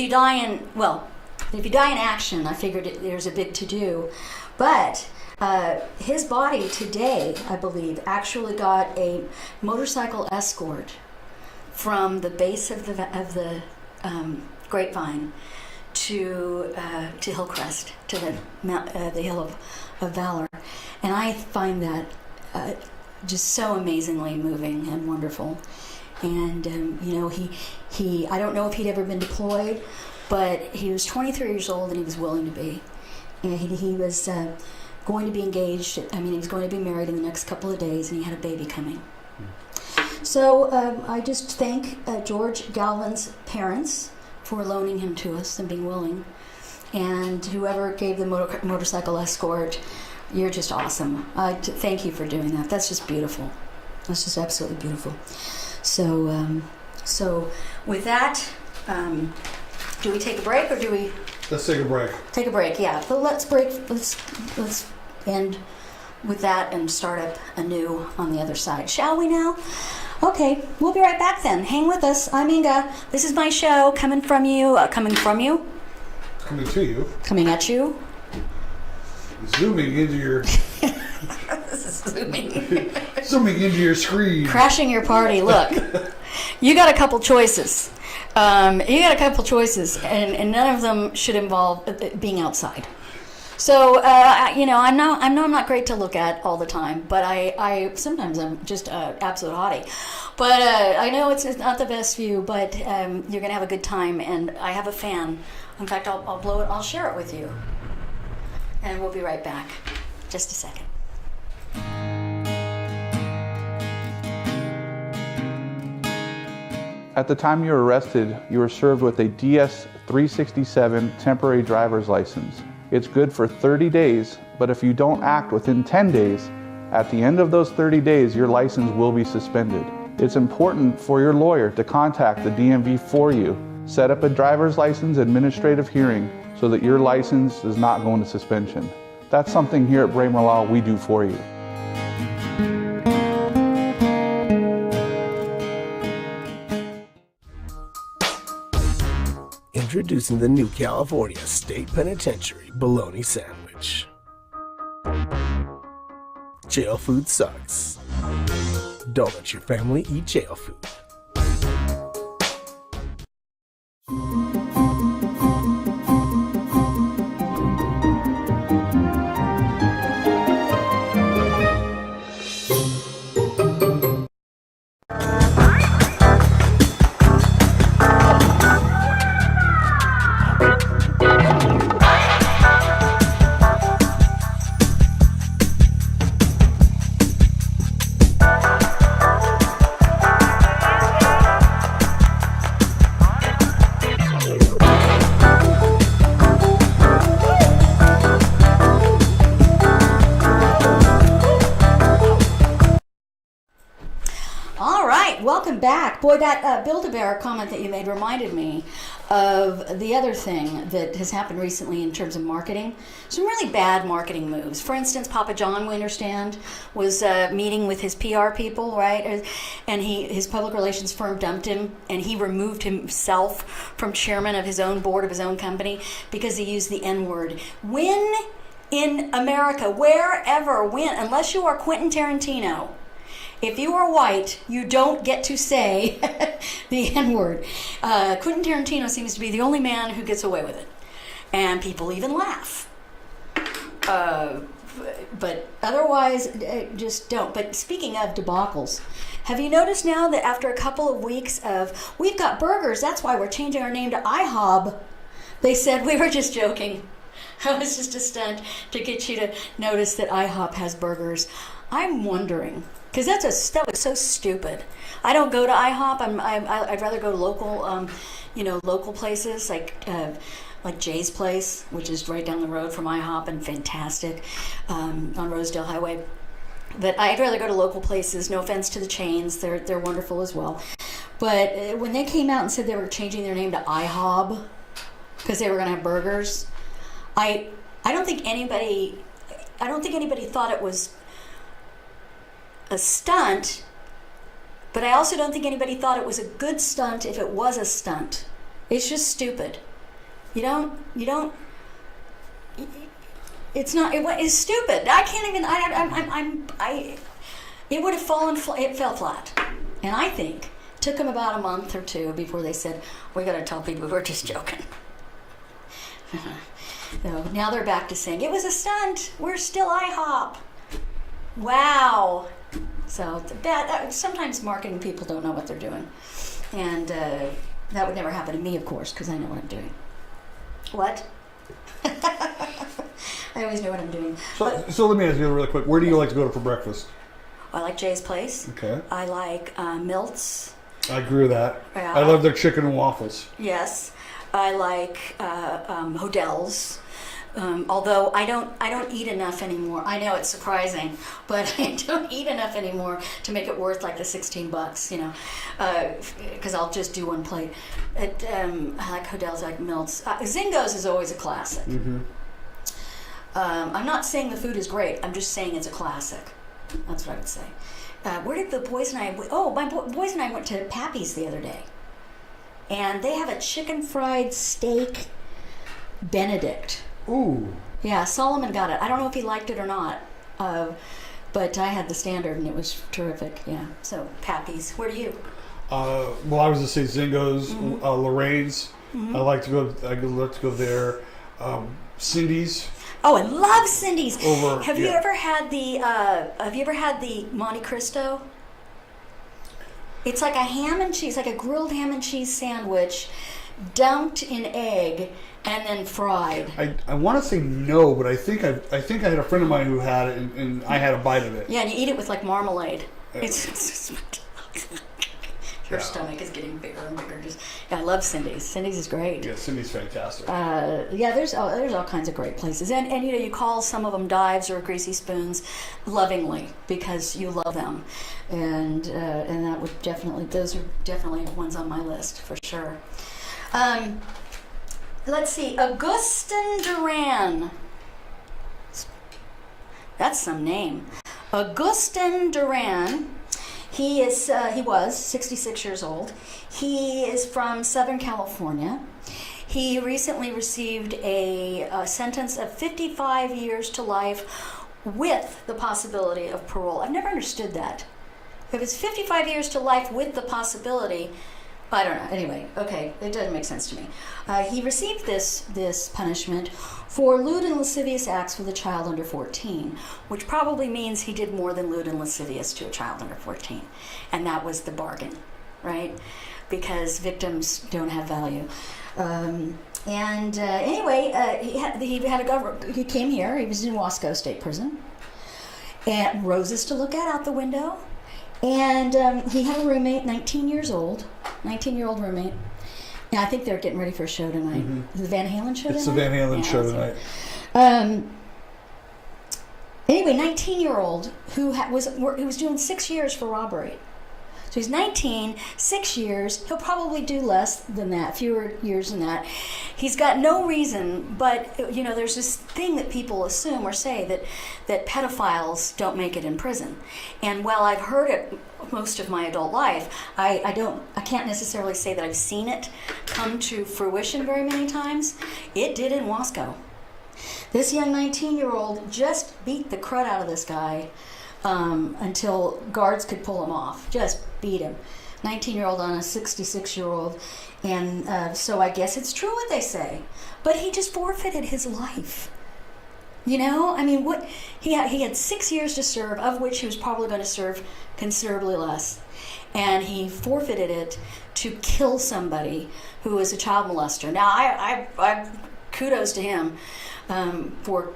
die in action. I figured there's a big to do, but his body today, I believe, actually got a motorcycle escort from the base of the Grapevine to Hillcrest, to the Hill of Valor, and I find that just so amazingly moving and wonderful. And he I don't know if he'd ever been deployed, but he was 23 years old and he was willing to be, and he was going to be engaged. He was going to be married in the next couple of days, and he had a baby coming. So I just thank George Galvin's parents for loaning him to us and being willing, and whoever gave the motorcycle escort, you're just awesome. Thank you for doing that. That's just beautiful. That's just absolutely beautiful. So with that, do we take a break or do we? Let's take a break. Take a break, yeah. But let's break. Let's end with that and start up anew on the other side. Shall we now? Okay, we'll be right back then. Hang with us. I'm Inga. This is my show, coming from you. Coming to you. Coming at you. Zooming into your... Zooming into your screen. Crashing your party. Look, you got a couple choices. And none of them should involve being outside. So, I know I'm not great to look at all the time, but I sometimes I'm just absolute hottie. But I know it's not the best view, but you're gonna have a good time, and I have a fan. In fact, I'll blow it. I'll share it with you, and we'll be right back. Just a second. At the time you were arrested, you were served with a DS-367 temporary driver's license. It's good for 30 days, but if you don't act within 10 days, at the end of those 30 days, your license will be suspended. It's important for your lawyer to contact the DMV for you. Set up a driver's license administrative hearing so that your license does not go into suspension. That's something here at Bramer Law we do for you. Introducing the new California State Penitentiary Bologna Sandwich. Jail food sucks. Don't let your family eat jail food. Welcome back. Boy, that Build-A-Bear comment that you made reminded me of the other thing that has happened recently in terms of marketing. Some really bad marketing moves. For instance, Papa John, we understand, was meeting with his PR people, right? And his public relations firm dumped him, and he removed himself from chairman of his own board of his own company because he used the N-word. When in America, wherever, unless you are Quentin Tarantino, if you are white, you don't get to say the N-word. Quentin Tarantino seems to be the only man who gets away with it. And people even laugh. But otherwise, just don't. But speaking of debacles, have you noticed now that after a couple of weeks of, we've got burgers, that's why we're changing our name to IHOB, they said we were just joking. It was just a stunt to get you to notice that IHOP has burgers. I'm wondering, because that was so stupid. I don't go to IHOP. I'd rather go to local, local places like Jay's Place, which is right down the road from IHOP and fantastic on Rosedale Highway. But I'd rather go to local places. No offense to the chains, they're wonderful as well. But when they came out and said they were changing their name to IHOB because they were going to have burgers, I don't think anybody thought it was a stunt, but I also don't think anybody thought it was a good stunt if it was a stunt. It's just stupid. It's stupid. I can't even, it would have it fell flat. And I think it took them about a month or two before they said, we got to tell people we're just joking. So now they're back to saying, it was a stunt. We're still IHOP. Wow. So sometimes marketing people don't know what they're doing. And that would never happen to me, of course, because I know what I'm doing. What? I always know what I'm doing. So let me ask you really quick. Where do you like to go for breakfast? I like Jay's Place. Okay. I like Milt's. I agree with that. Yeah. I love their chicken and waffles. Yes. I like Hodell's. Although I don't eat enough anymore. I know it's surprising, but I don't eat enough anymore to make it worth like the $16, because I'll just do one plate. I like Hodell's, I like Milt's. Zingo's is always a classic. Mm-hmm. I'm not saying the food is great. I'm just saying it's a classic. That's what I would say. Where did the boys and I? My boys and I went to Pappy's the other day, and they have a chicken fried steak Benedict. Ooh. Yeah, Solomon got it. I don't know if he liked it or not, but I had the standard and it was terrific. Yeah. So Pappy's. Where do you? Well, I was to say Zingo's, Mm-hmm. Lorraine's. Mm-hmm. I like to go there. Cindy's. Oh, I love Cindy's. Have you yeah. ever had the Monte Cristo? It's like a ham and cheese, like a grilled ham and cheese sandwich, dunked in egg and then fried. I want to say no, but I think I had a friend of mine who had it, and I had a bite of it. Yeah, and you eat it with like marmalade. It's Her stomach is getting bigger and bigger. I love Cindy's. Cindy's is great. Yeah, Cindy's fantastic. There's all kinds of great places, and you call some of them dives or greasy spoons lovingly because you love them, and that would those are definitely ones on my list for sure. Let's see, Augustin Duran. That's some name. Augustin Duran. He was 66 years old. He is from Southern California. He recently received a sentence of 55 years to life with the possibility of parole. I've never understood that. If it's 55 years to life with the possibility, I don't know. Anyway, okay, it doesn't make sense to me. He received this punishment for lewd and lascivious acts with a child under 14, which probably means he did more than lewd and lascivious to a child under 14. And that was the bargain, right? Because victims don't have value. He came here. He was in Wasco State Prison. And roses to look at out the window. And he had a roommate, 19-year-old roommate. Yeah, I think they're getting ready for a show tonight. Mm-hmm. Is it the Van Halen show tonight? It's the Van Halen show tonight. Anyway, 19-year-old who was doing 6 years for robbery. So he's 19, 6 years. He'll probably do less than that, fewer years than that. He's got no reason, but there's this thing that people assume or say that pedophiles don't make it in prison. And while I've heard it most of my adult life, I can't necessarily say that I've seen it come to fruition very many times. It did in Wasco. This young 19-year-old just beat the crud out of this guy until guards could pull him off. Just beat him. 19-year-old on a 66-year-old. And so I guess it's true what they say. But he just forfeited his life. What he had 6 years to serve, of which he was probably going to serve considerably less. And he forfeited it to kill somebody who was a child molester. Now, I kudos to him for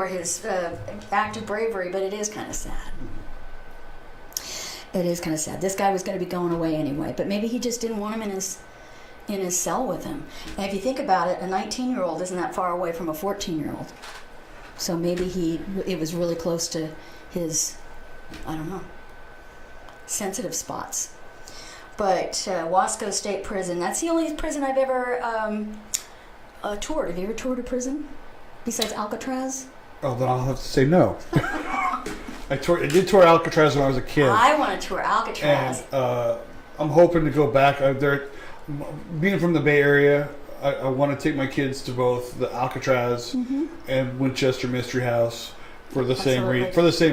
his act of bravery, but it is kind of sad. It is kind of sad. This guy was going to be going away anyway, but maybe he just didn't want him in his cell with him. And if you think about it, a 19-year-old isn't that far away from a 14-year-old. So maybe it was really close to his, I don't know, sensitive spots. But Wasco State Prison, that's the only prison I've ever toured. Have you ever toured a prison besides Alcatraz? Oh, then I'll have to say no. I did tour Alcatraz when I was a kid. I want to tour Alcatraz. And I'm hoping to go back. Being from the Bay Area, I want to take my kids to both the Alcatraz and Winchester Mystery House for the same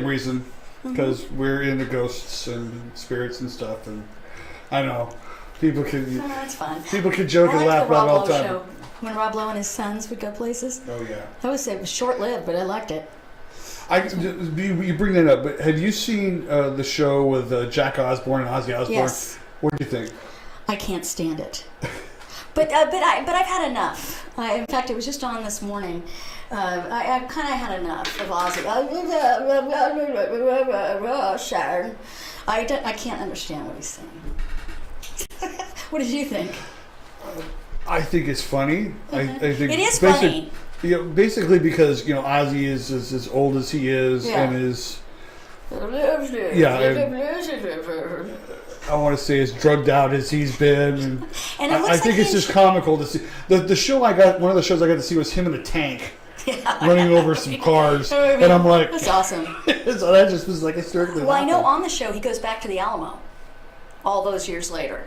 reason, because we're into ghosts and spirits and stuff, and I know people can. Oh, that's fun. People can joke and laugh about it all the time. Show. When Rob Lowe and his sons would go places. Oh yeah. I would say it was short-lived, but I liked it. You bring that up, but have you seen the show with Jack Osborne and Ozzy Osbourne? Yes. What do you think? I can't stand it. But I've had enough. In fact, it was just on this morning. I kind of had enough of Ozzy. Sharon. I can't understand what he's saying. What did you think? I think it's funny. I think it is funny. Basically because Ozzy is as old as he is and is I want to say as drugged out as he's been, and I think it's just comical to see. The show one of the shows I got to see was him in a tank running over some cars, and I'm like, that's awesome. So that just was like hysterically. Well, I know on the show he goes back to the Alamo all those years later.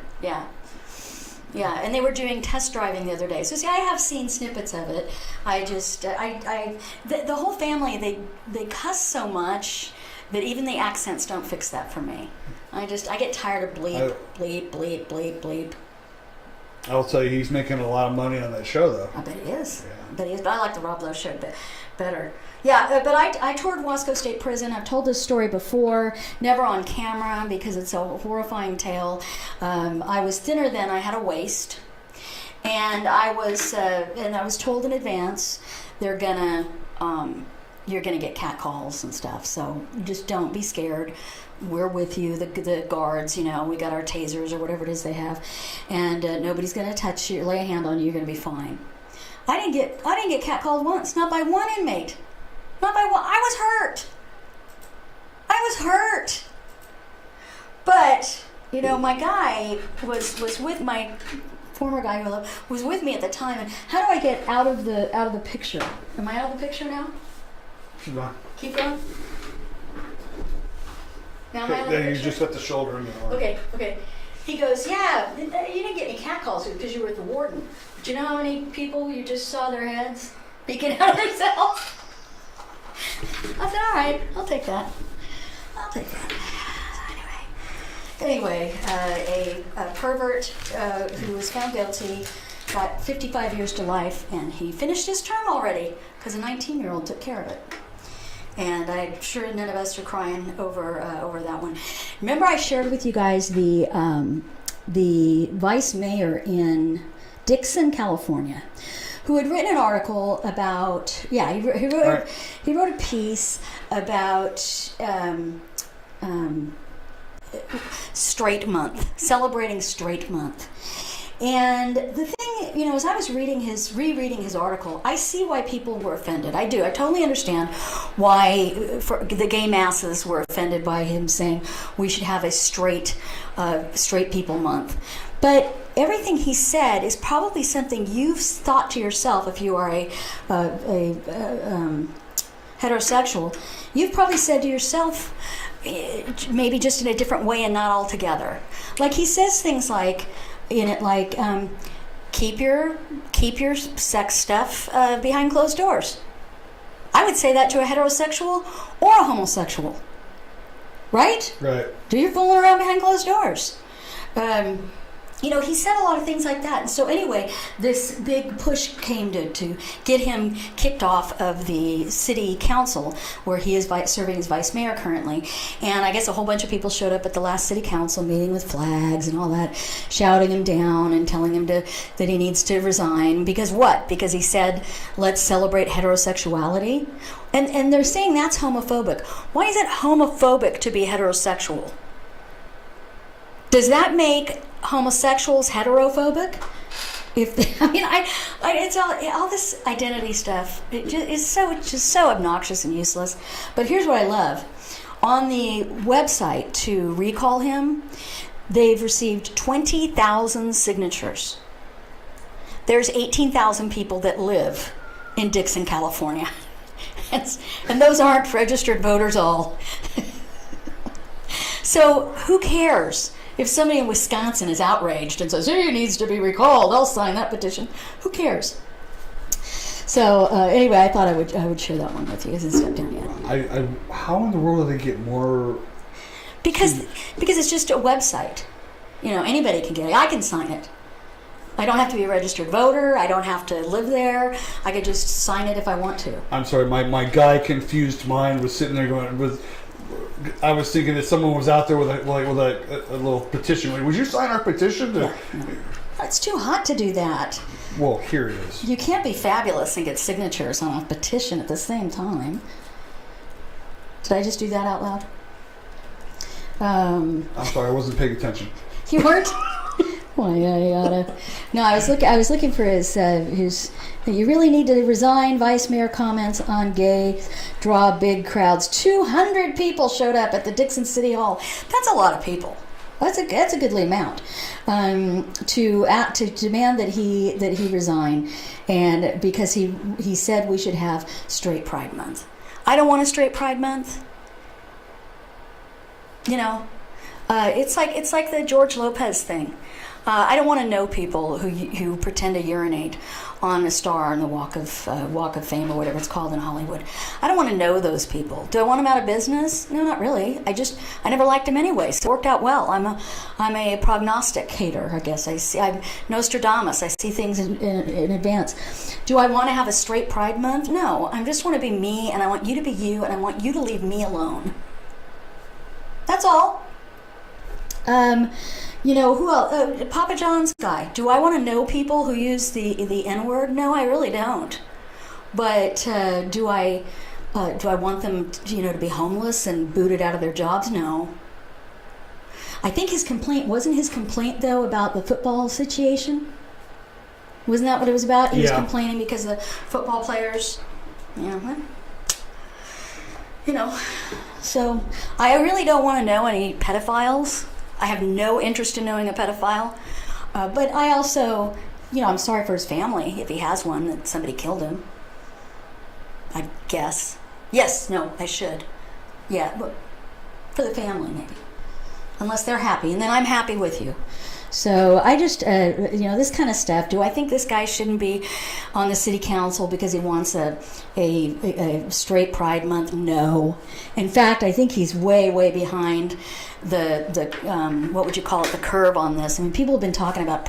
Yeah, and they were doing test driving the other day. So see, I have seen snippets of it. I just, the whole family, they cuss so much that even the accents don't fix that for me. I get tired of bleep, bleep, bleep, bleep, bleep. I'll tell you, he's making a lot of money on that show, though. I bet he is. But I like the Rob Lowe show better. Yeah, but I toured Wasco State Prison. I've told this story before, never on camera because it's a horrifying tale. I was thinner then. I had a waist, and I was told in advance they're gonna you're going to get catcalls and stuff. So just don't be scared. We're with you, the guards, we got our tasers or whatever it is they have, and nobody's going to touch you, lay a hand on you. You're going to be fine. I didn't get catcalled once, not by one inmate, not by one. I was hurt. But my guy was with my former guy who was with me at the time. And how do I get out of the picture? Am I out of the picture now? Keep going. Keep going. Now am I out of the Then you picture? just got the shoulder in the arm. Okay. He goes, yeah, you didn't get any catcalls because you were at the warden. But you know how many people you just saw their heads peeking out of themselves? I said, all right, I'll take that. Anyway, a pervert who was found guilty got 55 years to life, and he finished his term already because a 19-year-old took care of it. And I'm sure none of us are crying over that one. Remember, I shared with you guys the vice mayor in Dixon, California, who had written an article about he wrote a piece about Straight Month, celebrating Straight Month. And the thing, as I was rereading his article, I see why people were offended. I do. I totally understand why the gay masses were offended by him saying we should have a straight people month. But everything he said is probably something you've thought to yourself if you are a heterosexual. You've probably said to yourself, maybe just in a different way and not altogether. Like he says things like, keep your sex stuff behind closed doors. I would say that to a heterosexual or a homosexual, right? Right. Do your fooling around behind closed doors. He said a lot of things like that. And so anyway, this big push came to get him kicked off of the city council, where he is serving as vice mayor currently. And I guess a whole bunch of people showed up at the last city council meeting with flags and all that, shouting him down and telling him that he needs to resign. Because what? Because he said, let's celebrate heterosexuality. And they're saying that's homophobic. Why is it homophobic to be heterosexual? Does that make homosexuals heterophobic? It's all this identity stuff. It's just so obnoxious and useless. But here's what I love: on the website to recall him, they've received 20,000 signatures. There's 18,000 people that live in Dixon, California, and those aren't registered voters all. So who cares? If somebody in Wisconsin is outraged and says, he needs to be recalled, I'll sign that petition. Who cares? So anyway, I thought I would share that one with you. It hasn't stepped down yet. How in the world do they get more? Because it's just a website. Anybody can get it. I can sign it. I don't have to be a registered voter. I don't have to live there. I could just sign it if I want to. I'm sorry, my guy confused mind was sitting there going, I was thinking that someone was out there with a little petition. Like, would you sign our petition? No. It's too hot to do that. Well, here it is. You can't be fabulous and get signatures on a petition at the same time. Did I just do that out loud? I'm sorry, I wasn't paying attention. You weren't? Well, yada. No, I was looking for his. You really need to resign. Vice Mayor comments on gay draw big crowds. 200 people showed up at the Dixon City Hall. That's a lot of people. That's a goodly amount. To demand that he resign, and because he said we should have Straight Pride Month. I don't want a Straight Pride Month. It's like the George Lopez thing. I don't want to know people who pretend to urinate on a star on the Walk of Fame or whatever it's called in Hollywood. I don't want to know those people. Do I want them out of business? No, not really. I never liked them anyway, so it worked out well. I'm a prognosticator, I guess. I'm Nostradamus. I see things in advance. Do I want to have a Straight Pride Month? No. I just want to be me, and I want you to be you, and I want you to leave me alone. That's all. Who else? Papa John's guy. Do I want to know people who use the N-word? No, I really don't. But do I Do I want them, to be homeless and booted out of their jobs? No. I think wasn't his complaint though about the football situation? Wasn't that what it was about? He was complaining because the football players, So I really don't want to know any pedophiles. I have no interest in knowing a pedophile. But I also, I'm sorry for his family if he has one, that somebody killed him. I guess. Yes, no, I should. Yeah, but for the family maybe. Unless they're happy, and then I'm happy with you. So I just, this kind of stuff. Do I think this guy shouldn't be on the city council because he wants a straight Pride Month? No. In fact, I think he's way, way behind the what would you call it, the curve on this. I mean, people have been talking about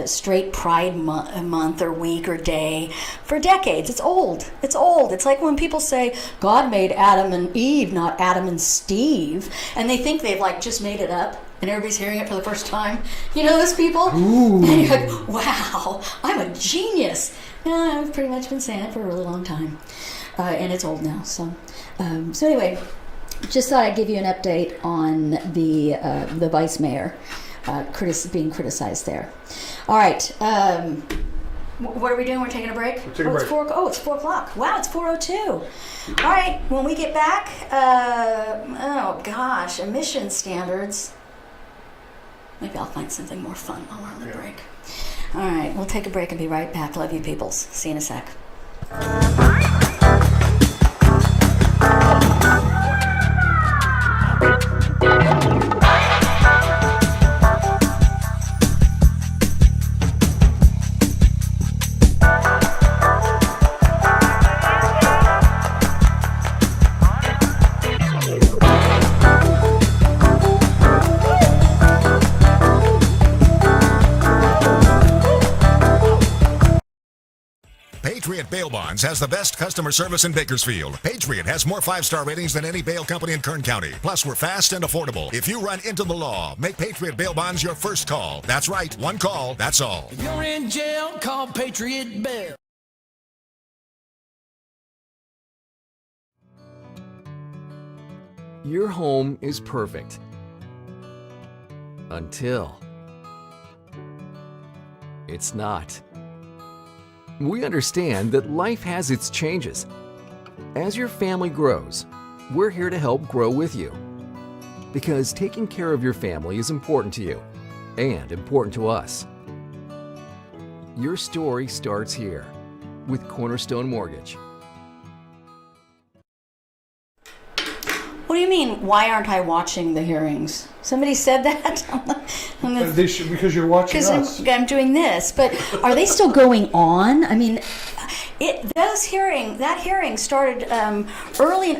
straight Pride month or week or day for decades. It's old. It's like when people say God made Adam and Eve, not Adam and Steve, and they think they've just made it up and everybody's hearing it for the first time. You know those people? Ooh. And you're like, wow, I'm a genius. No, I've pretty much been saying it for a really long time, and it's old now. So anyway, just thought I'd give you an update on the vice mayor. Being criticized there. All right. What are we doing? We're taking a break? We're taking a break. It's 4 o'clock. Wow, it's 4:02. All right. When we get back, emission standards. Maybe I'll find something more fun while we're on the break. All right. We'll take a break and be right back. Love you, peoples. See you in a sec. Patriot Bail Bonds has the best customer service in Bakersfield. Patriot has more 5-star ratings than any bail company in Kern County. Plus, we're fast and affordable. If you run into the law, make Patriot Bail Bonds your first call. That's right, one call, that's all. If you're in jail, call Patriot Bail. Your home is perfect. Until it's not. We understand that life has its changes. As your family grows, we're here to help grow with you. Because taking care of your family is important to you and important to us. Your story starts here with Cornerstone Mortgage. What do you mean, why aren't I watching the hearings? Somebody said that? They should, because you're watching us. I'm doing this, but are they still going on? I mean, that hearing started early,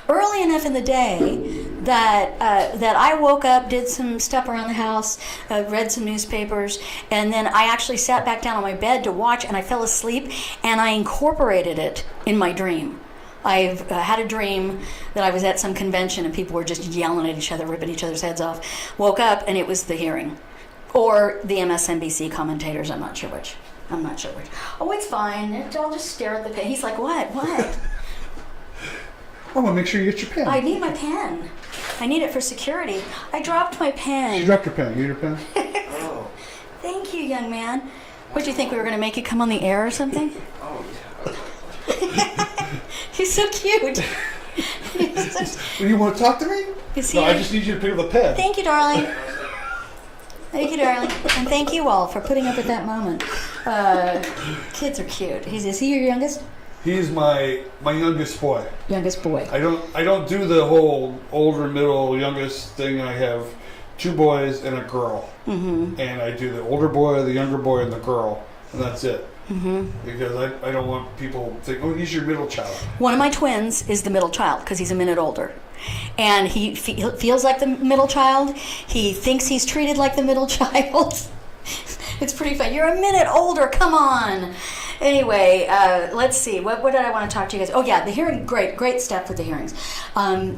early enough in the day that I woke up, did some stuff around the house, read some newspapers, and then I actually sat back down on my bed to watch, and I fell asleep, and I incorporated it in my dream. I've had a dream that I was at some convention and people were just yelling at each other, ripping each other's heads off. Woke up and it was the hearing. Or the MSNBC commentators, I'm not sure which. Oh, it's fine. I'll just stare at the pen. He's like, what? I'm going to make sure you get your pen. I need my pen. I need it for security. I dropped my pen. You dropped your pen. You need your pen? Oh. Thank you, young man. What, do you think we were going to make you come on the air or something? Oh, yeah. He's so cute. You want to talk to me? No, I just need you to pick up the pen. Thank you, darling. Thank you, darling. And thank you all for putting up with that moment. Kids are cute. Is he your youngest? He's my youngest boy. Youngest boy. I don't do the whole older, middle, youngest thing. I have 2 boys and a girl. Mm-hmm. And I do the older boy, the younger boy, and the girl. And that's it. Mm-hmm. Because I don't want people to think, oh, he's your middle child. One of my twins is the middle child because he's a minute older. And he feels like the middle child. He thinks he's treated like the middle child. It's pretty fun. You're a minute older, come on. Anyway, let's see. What did I want to talk to you guys? Oh yeah, the hearing. Great stuff with the hearings.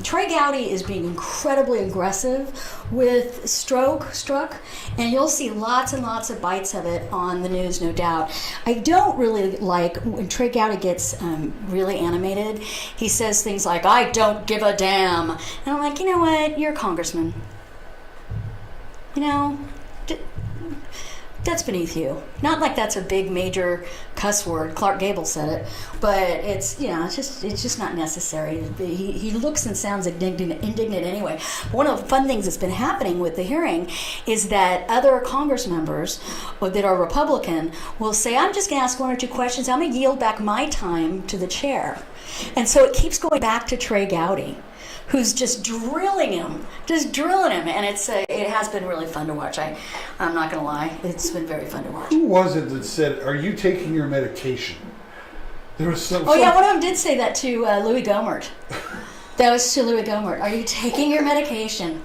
Trey Gowdy is being incredibly aggressive with Strzok, and you'll see lots and lots of bites of it on the news, no doubt. I don't really like when Trey Gowdy gets really animated. He says things like, "I don't give a damn," and I'm like, you know what? You're a congressman. You know. That's beneath you. Not like that's a big major cuss word. Clark Gable said it, but it's it's just not necessary. He looks and sounds indignant anyway. One of the fun things that's been happening with the hearing is that other Congress members that are Republican will say, "I'm just going to ask one or two questions. I'm going to yield back my time to the chair," and so it keeps going back to Trey Gowdy, who's just drilling him, and it has been really fun to watch. I'm not gonna lie, it's been very fun to watch. Who was it that said, "Are you taking your medication?" There was some. Yeah, one of them did say that to Louis Gohmert. That was to Louis Gohmert. "Are you taking your medication?"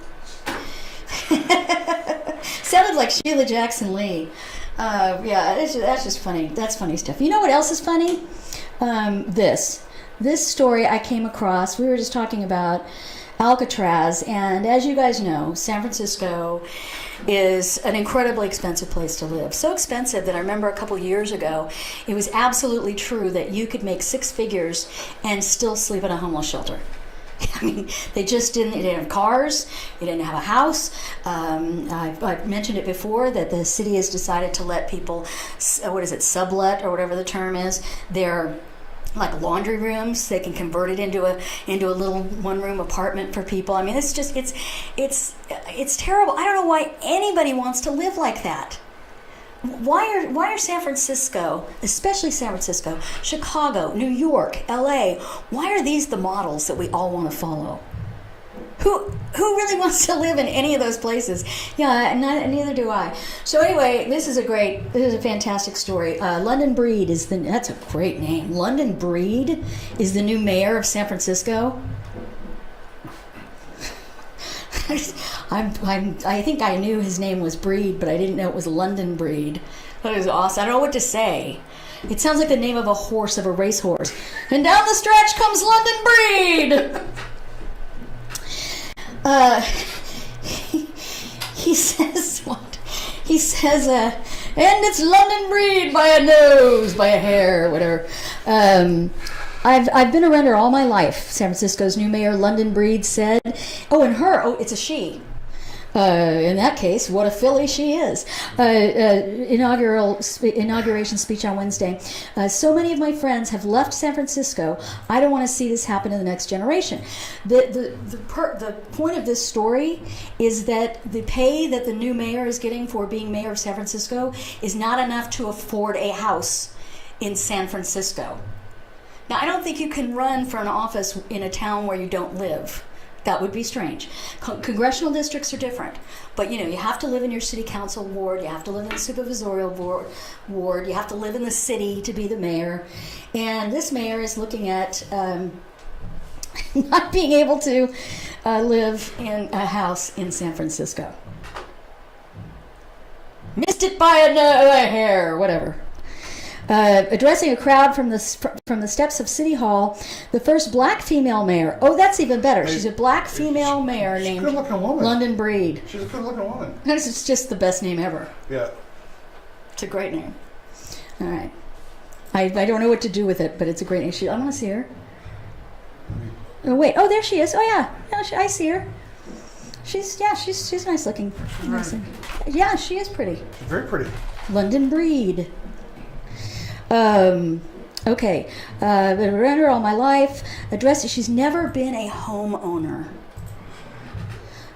Sounded like Sheila Jackson Lee. That's just funny. That's funny stuff. You know what else is funny? This story I came across, we were just talking about Alcatraz, and as you guys know, San Francisco is an incredibly expensive place to live. So expensive that I remember a couple years ago, it was absolutely true that you could make six figures and still sleep in a homeless shelter. I mean, they didn't have cars, they didn't have a house. I mentioned it before that the city has decided to let people, sublet or whatever the term is, their like laundry rooms. They can convert it into a little one-room apartment for people. I mean, it's terrible. I don't know why anybody wants to live like that. Why are San Francisco, especially San Francisco, Chicago, New York, LA, why are these the models that we all want to follow? Who really wants to live in any of those places? Yeah, neither do I. So anyway, this is a fantastic story. London Breed that's a great name. London Breed is the new mayor of San Francisco. I think I knew his name was Breed, but I didn't know it was London Breed. That was awesome. I don't know what to say. It sounds like the name of a racehorse. And down the stretch comes London Breed. He says what? He says, and it's London Breed by a nose, by a hair, whatever. I've been around her all my life, San Francisco's new mayor, London Breed, said. It's a she. In that case, what a filly she is. Inauguration speech on Wednesday. So many of my friends have left San Francisco. I don't want to see this happen to the next generation. The point of this story is that the pay that the new mayor is getting for being mayor of San Francisco is not enough to afford a house in San Francisco. Now, I don't think you can run for an office in a town where you don't live. That would be strange. Congressional districts are different. But, you have to live in your city council ward. You have to live in the supervisorial ward. You have to live in the city to be the mayor. And this mayor is looking at not being able to live in a house in San Francisco. Missed it by a hair, whatever. Addressing a crowd from the steps of City Hall, the first black female mayor. Oh, that's even better. She's a black female mayor named London Breed. She's a good-looking woman. It's just the best name ever. Yeah. It's a great name. All right. I don't know what to do with it, but it's a great name. I want to see her. Oh, wait. Oh, there she is. Oh, yeah. I see her. She's nice looking. Yeah, she is pretty. She's very pretty. London Breed. Okay. Been around her all my life. She's never been a homeowner.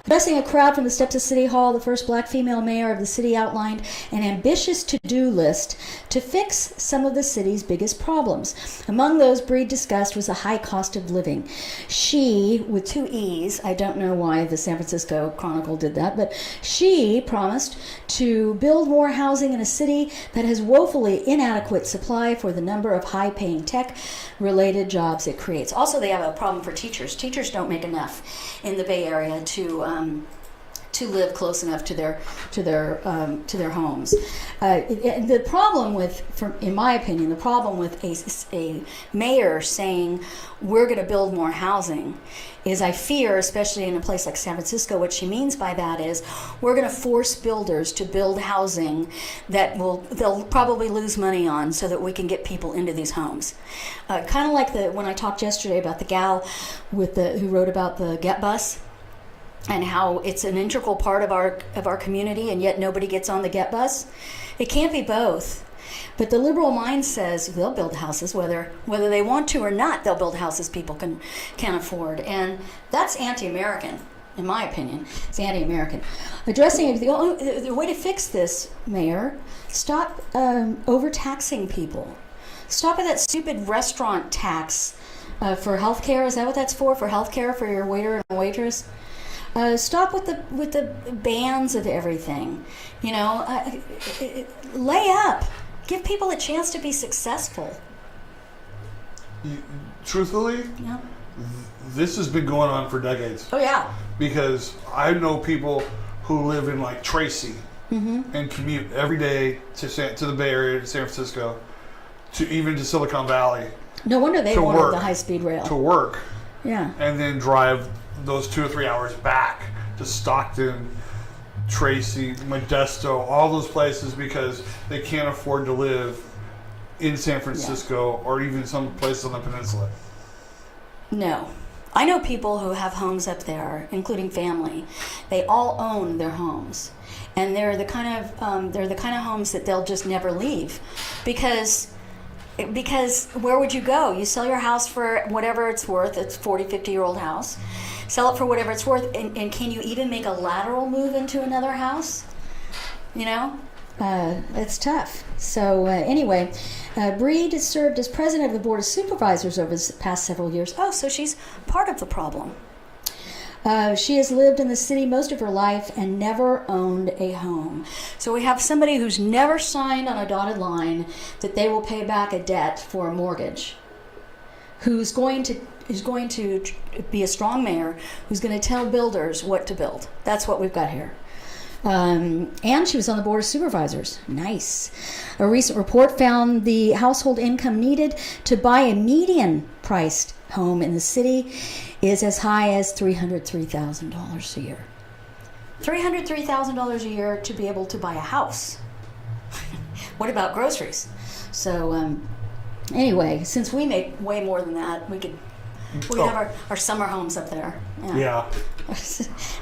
Addressing a crowd from the steps of City Hall, the first black female mayor of the city outlined an ambitious to-do list to fix some of the city's biggest problems. Among those Breed discussed was a high cost of living. She, with two E's, I don't know why the San Francisco Chronicle did that, but she promised to build more housing in a city that has woefully inadequate supply for the number of high-paying tech-related jobs it creates. Also, they have a problem for teachers. Teachers don't make enough in the Bay Area to to live close enough to their homes. The problem with, in my opinion, the problem with a mayor saying we're going to build more housing is, I fear, especially in a place like San Francisco, what she means by that is we're going to force builders to build housing that they'll probably lose money on so that we can get people into these homes. Kind of like when I talked yesterday about the gal who wrote about the Get Bus and how it's an integral part of our community, and yet nobody gets on the Get Bus. It can't be both. But the liberal mind says they'll build houses whether they want to or not. They'll build houses people can afford, and that's anti-American, in my opinion. It's anti-American. Addressing it, the way to fix this, Mayor, stop overtaxing people. Stop with that stupid restaurant tax for healthcare. Is that what that's for? For healthcare for your waiter and waitress? Stop with the bans of everything. Lay up. Give people a chance to be successful. Truthfully, Yeah. This has been going on for decades. Oh yeah. Because I know people who live in like Tracy and commute every day to the Bay Area, to San Francisco, even to Silicon Valley. No wonder they wanted the high-speed rail. To work. Yeah. And then drive those 2 or 3 hours back to Stockton, Tracy, Modesto, all those places because they can't afford to live in San Francisco or even some places on the peninsula. No. I know people who have homes up there, including family. They all own their homes. And they're the kind of homes that they'll just never leave because where would you go? You sell your house for whatever it's worth. It's a 40, 50-year-old house. Sell it for whatever it's worth. And can you even make a lateral move into another house? It's tough. So anyway, Breed has served as president of the Board of Supervisors over the past several years. Oh, so she's part of the problem. She has lived in the city most of her life and never owned a home. So we have somebody who's never signed on a dotted line that they will pay back a debt for a mortgage, who's going to be a strong mayor, who's going to tell builders what to build. That's what we've got here. And she was on the Board of Supervisors. Nice. A recent report found the household income needed to buy a median-priced home in the city is as high as $303,000 a year. $303,000 a year to be able to buy a house. What about groceries? So anyway, since we make way more than that, we could have our summer homes up there. Yeah.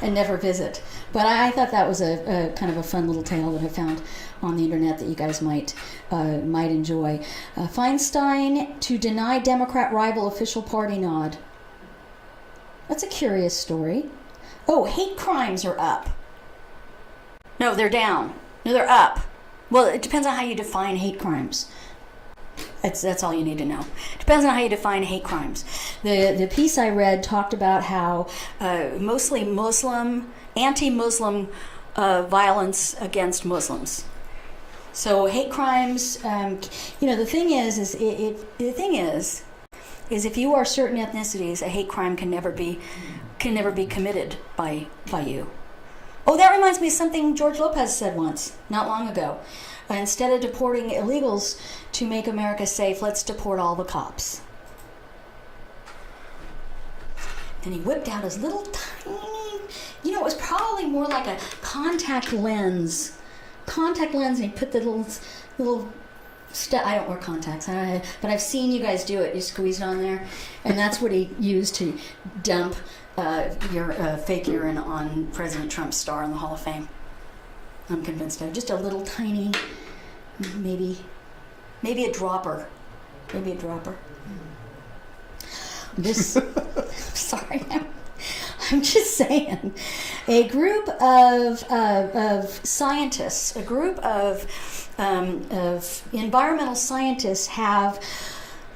And never visit. But I thought that was a kind of a fun little tale that I found on the internet that you guys might enjoy. Feinstein to deny Democrat rival official party nod. That's a curious story. Oh, hate crimes are up. No, they're down. No, they're up. Well, it depends on how you define hate crimes. That's all you need to know. Depends on how you define hate crimes. The piece I read talked about how mostly anti-Muslim violence against Muslims. So hate crimes. The thing is if you are certain ethnicities, a hate crime can never be committed by you. Oh, that reminds me of something George Lopez said once, not long ago. Instead of deporting illegals to make America safe, let's deport all the cops. And he whipped out his little tiny, it was probably more like a contact lens. And he put the little I don't wear contacts, but I've seen you guys do it. You squeeze it on there, and that's what he used to dump your fake urine on President Trump's star in the Hall of Fame. I'm convinced of just a little tiny, maybe a dropper. Maybe a dropper. Sorry, I'm just saying. A group of scientists, a group of environmental scientists have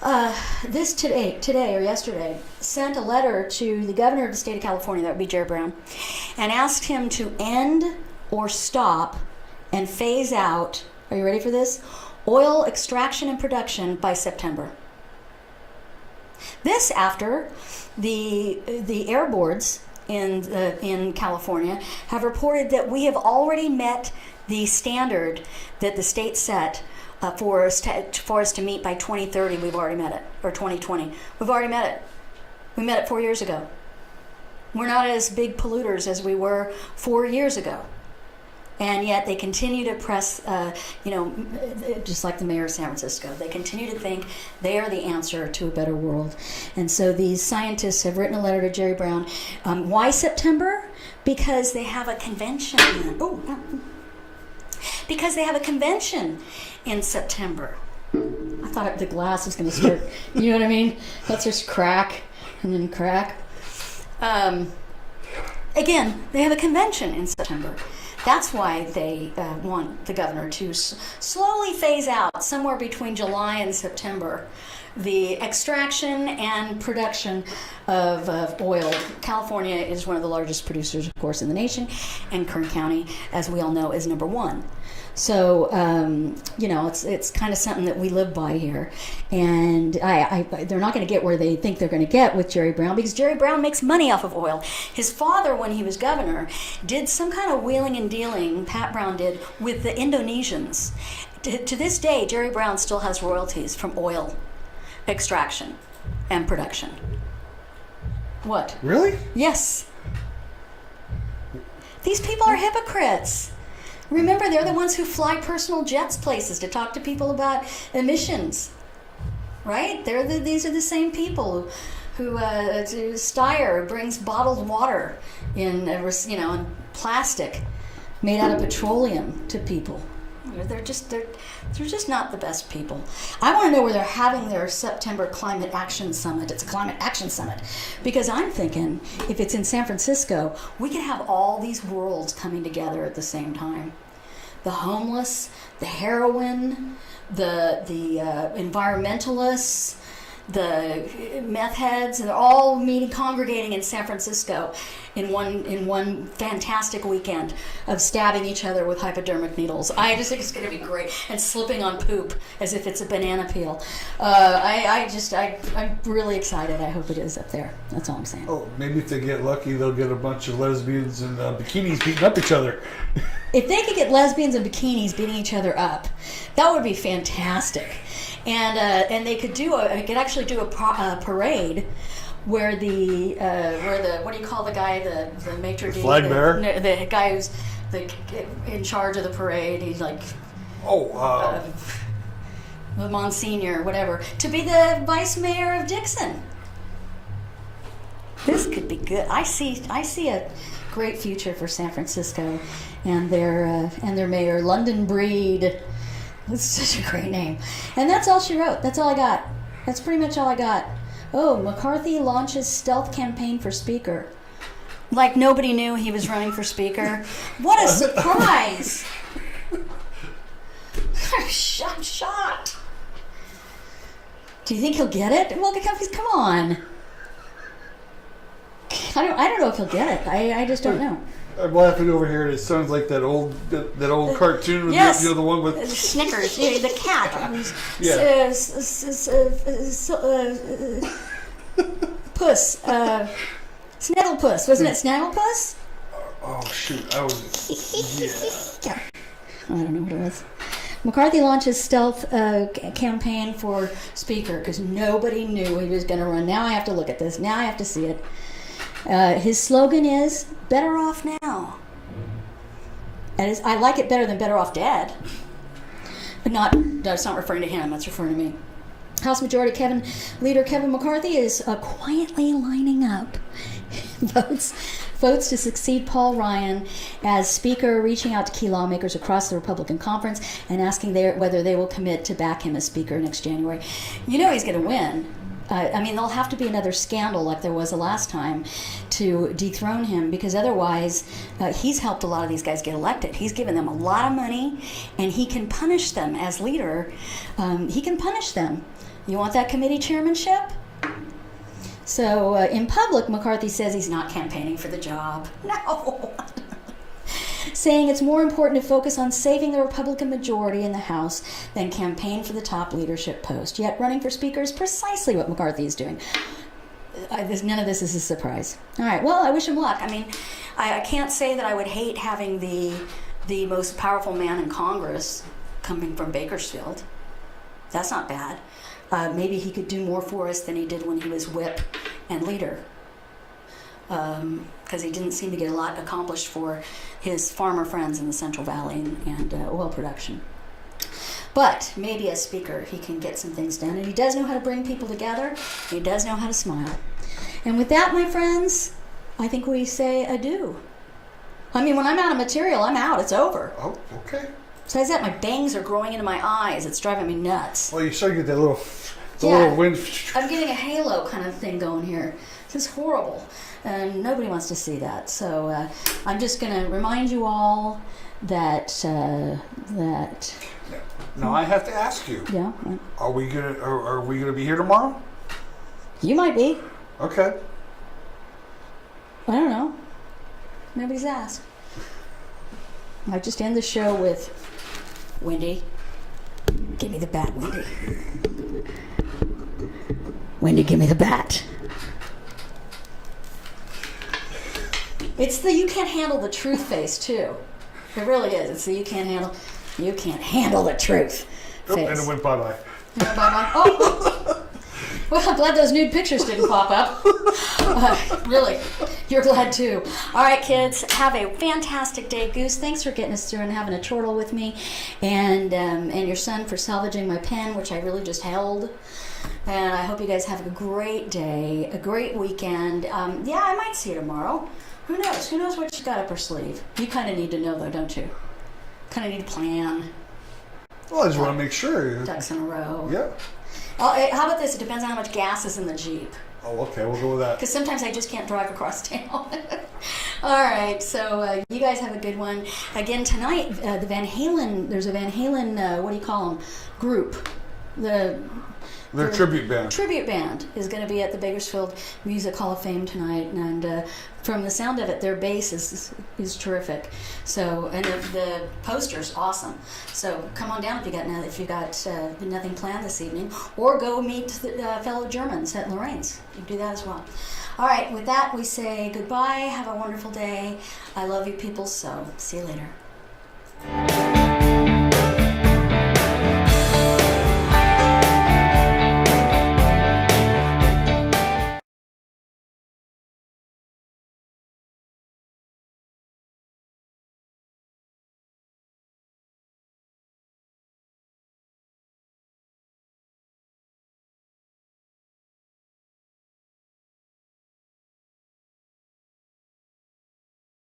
today or yesterday, sent a letter to the governor of the state of California, that would be Jerry Brown, and asked him to end or stop and phase out, are you ready for this? Oil extraction and production by September. This after the air boards in California have reported that we have already met the standard that the state set for us to meet by 2030. We've already met it, or 2020. We've already met it. We met it 4 years ago. We're not as big polluters as we were 4 years ago. And yet they continue to press, just like the mayor of San Francisco, they continue to think they are the answer to a better world. And so these scientists have written a letter to Jerry Brown. Why September? Because they have a convention. Because they have a convention in September. I thought the glass was going to start, you know what I mean? Let's just crack and then crack. Again, they have a convention in September. That's why they want the governor to slowly phase out, somewhere between July and September, the extraction and production of oil. California is one of the largest producers, of course, in the nation, and Kern County, as we all know, is number one. So, it's kind of something that we live by here. And they're not going to get where they think they're going to get with Jerry Brown, because Jerry Brown makes money off of oil. His father, when he was governor, did some kind of wheeling and dealing, Pat Brown did, with the Indonesians. To this day, Jerry Brown still has royalties from oil extraction and production. What? Really? Yes. These people are hypocrites. Remember, they're the ones who fly personal jets places to talk to people about emissions, right? These are the same people who Steyer brings bottled water in plastic made out of petroleum to people. They're just not the best people. I want to know where they're having their September Climate Action Summit. It's a Climate Action Summit. Because I'm thinking, if it's in San Francisco, we could have all these worlds coming together at the same time. The homeless, the heroin, the environmentalists, the meth heads, and they're all congregating in San Francisco in one fantastic weekend of stabbing each other with hypodermic needles. I just think it's going to be great, and slipping on poop as if it's a banana peel. I'm really excited. I hope it is up there. That's all I'm saying. Oh, maybe if they get lucky, they'll get a bunch of lesbians in bikinis beating up each other. If they could get lesbians in bikinis beating each other up, that would be fantastic. And they could actually do a parade where the what do you call the guy, the maitre d', flag bearer, the guy who's in charge of the parade. He's like the Monsignor, whatever, to be the vice mayor of Dixon. This could be good. I see a great future for San Francisco and their mayor, London Breed. That's such a great name. And that's all she wrote. That's all I got. That's pretty much all I got. Oh, McCarthy launches stealth campaign for speaker. Like nobody knew he was running for speaker. What a surprise! I'm shocked. Do you think he'll get it? Well, come on. I don't know if he'll get it. I just don't know. I'm laughing over here, and it sounds like that old cartoon with the one with Snickers, the cat. Yeah. Puss. Snagglepuss. Wasn't it Snagglepuss? Oh shoot! I was. Yeah. I don't know what it was. McCarthy launches stealth campaign for speaker because nobody knew he was going to run. Now I have to look at this. Now I have to see it. His slogan is "Better Off Now." And I like it better than "Better Off Dead," but that's not referring to him. That's referring to me. House Majority Leader Kevin McCarthy is quietly lining up votes to succeed Paul Ryan as Speaker, reaching out to key lawmakers across the Republican conference and asking whether they will commit to back him as Speaker next January. You know he's going to win. There'll have to be another scandal like there was the last time to dethrone him, because otherwise he's helped a lot of these guys get elected. He's given them a lot of money, and he can punish them as leader. He can punish them. You want that committee chairmanship? So in public, McCarthy says he's not campaigning for the job. No. Saying it's more important to focus on saving the Republican majority in the House than campaign for the top leadership post. Yet running for Speaker is precisely what McCarthy is doing. none of this is a surprise. All right. Well, I wish him luck. I mean, I can't say that I would hate having the most powerful man in Congress coming from Bakersfield. That's not bad. Maybe he could do more for us than he did when he was whip and leader. Because he didn't seem to get a lot accomplished for his farmer friends in the Central Valley and oil production. But maybe as speaker, he can get some things done. And he does know how to bring people together. He does know how to smile. And with that, my friends, I think we say adieu. I mean, when I'm out of material, I'm out. It's over. Oh, okay. Besides that, my bangs are growing into my eyes. It's driving me nuts. Well, you started to get that little wind. I'm getting a halo kind of thing going here. This is horrible. And nobody wants to see that. So I'm just going to remind you all that... Now I have to ask you. Yeah. Are we gonna be here tomorrow? You might be. Okay. I don't know. Nobody's asked. I just end the show with Wendy. Give me the bat, Wendy. Wendy, give me the bat. It's the you can't handle the truth face too. It really is. It's the you can't handle the truth face. And it went bye-bye. Bye-bye. Oh! Well, I'm glad those nude pictures didn't pop up. Really, you're glad too. All right, kids, have a fantastic day. Goose, thanks for getting us through and having a chortle with me, and your son for salvaging my pen, which I really just held. And I hope you guys have a great day, a great weekend. Yeah, I might see you tomorrow. Who knows? Who knows what she's got up her sleeve? You kind of need to know, though, don't you? Kind of need a plan. Well, I just want to make sure. Ducks in a row. Yeah. Oh, how about this? It depends on how much gas is in the Jeep. Oh, okay. We'll go with that. Because sometimes I just can't drive across town. All right. So you guys have a good one. Again, tonight, the Van Halen, there's a Van Halen, what do you call them, group. Their tribute band. Tribute band is going to be at the Bakersfield Music Hall of Fame tonight, and from the sound of it, their bass is terrific. So, and the poster's awesome. So come on down if you got nothing planned this evening, or go meet the fellow Germans at Lorraine's. You can do that as well. All right. With that, we say goodbye. Have a wonderful day. I love you, people. So see you later.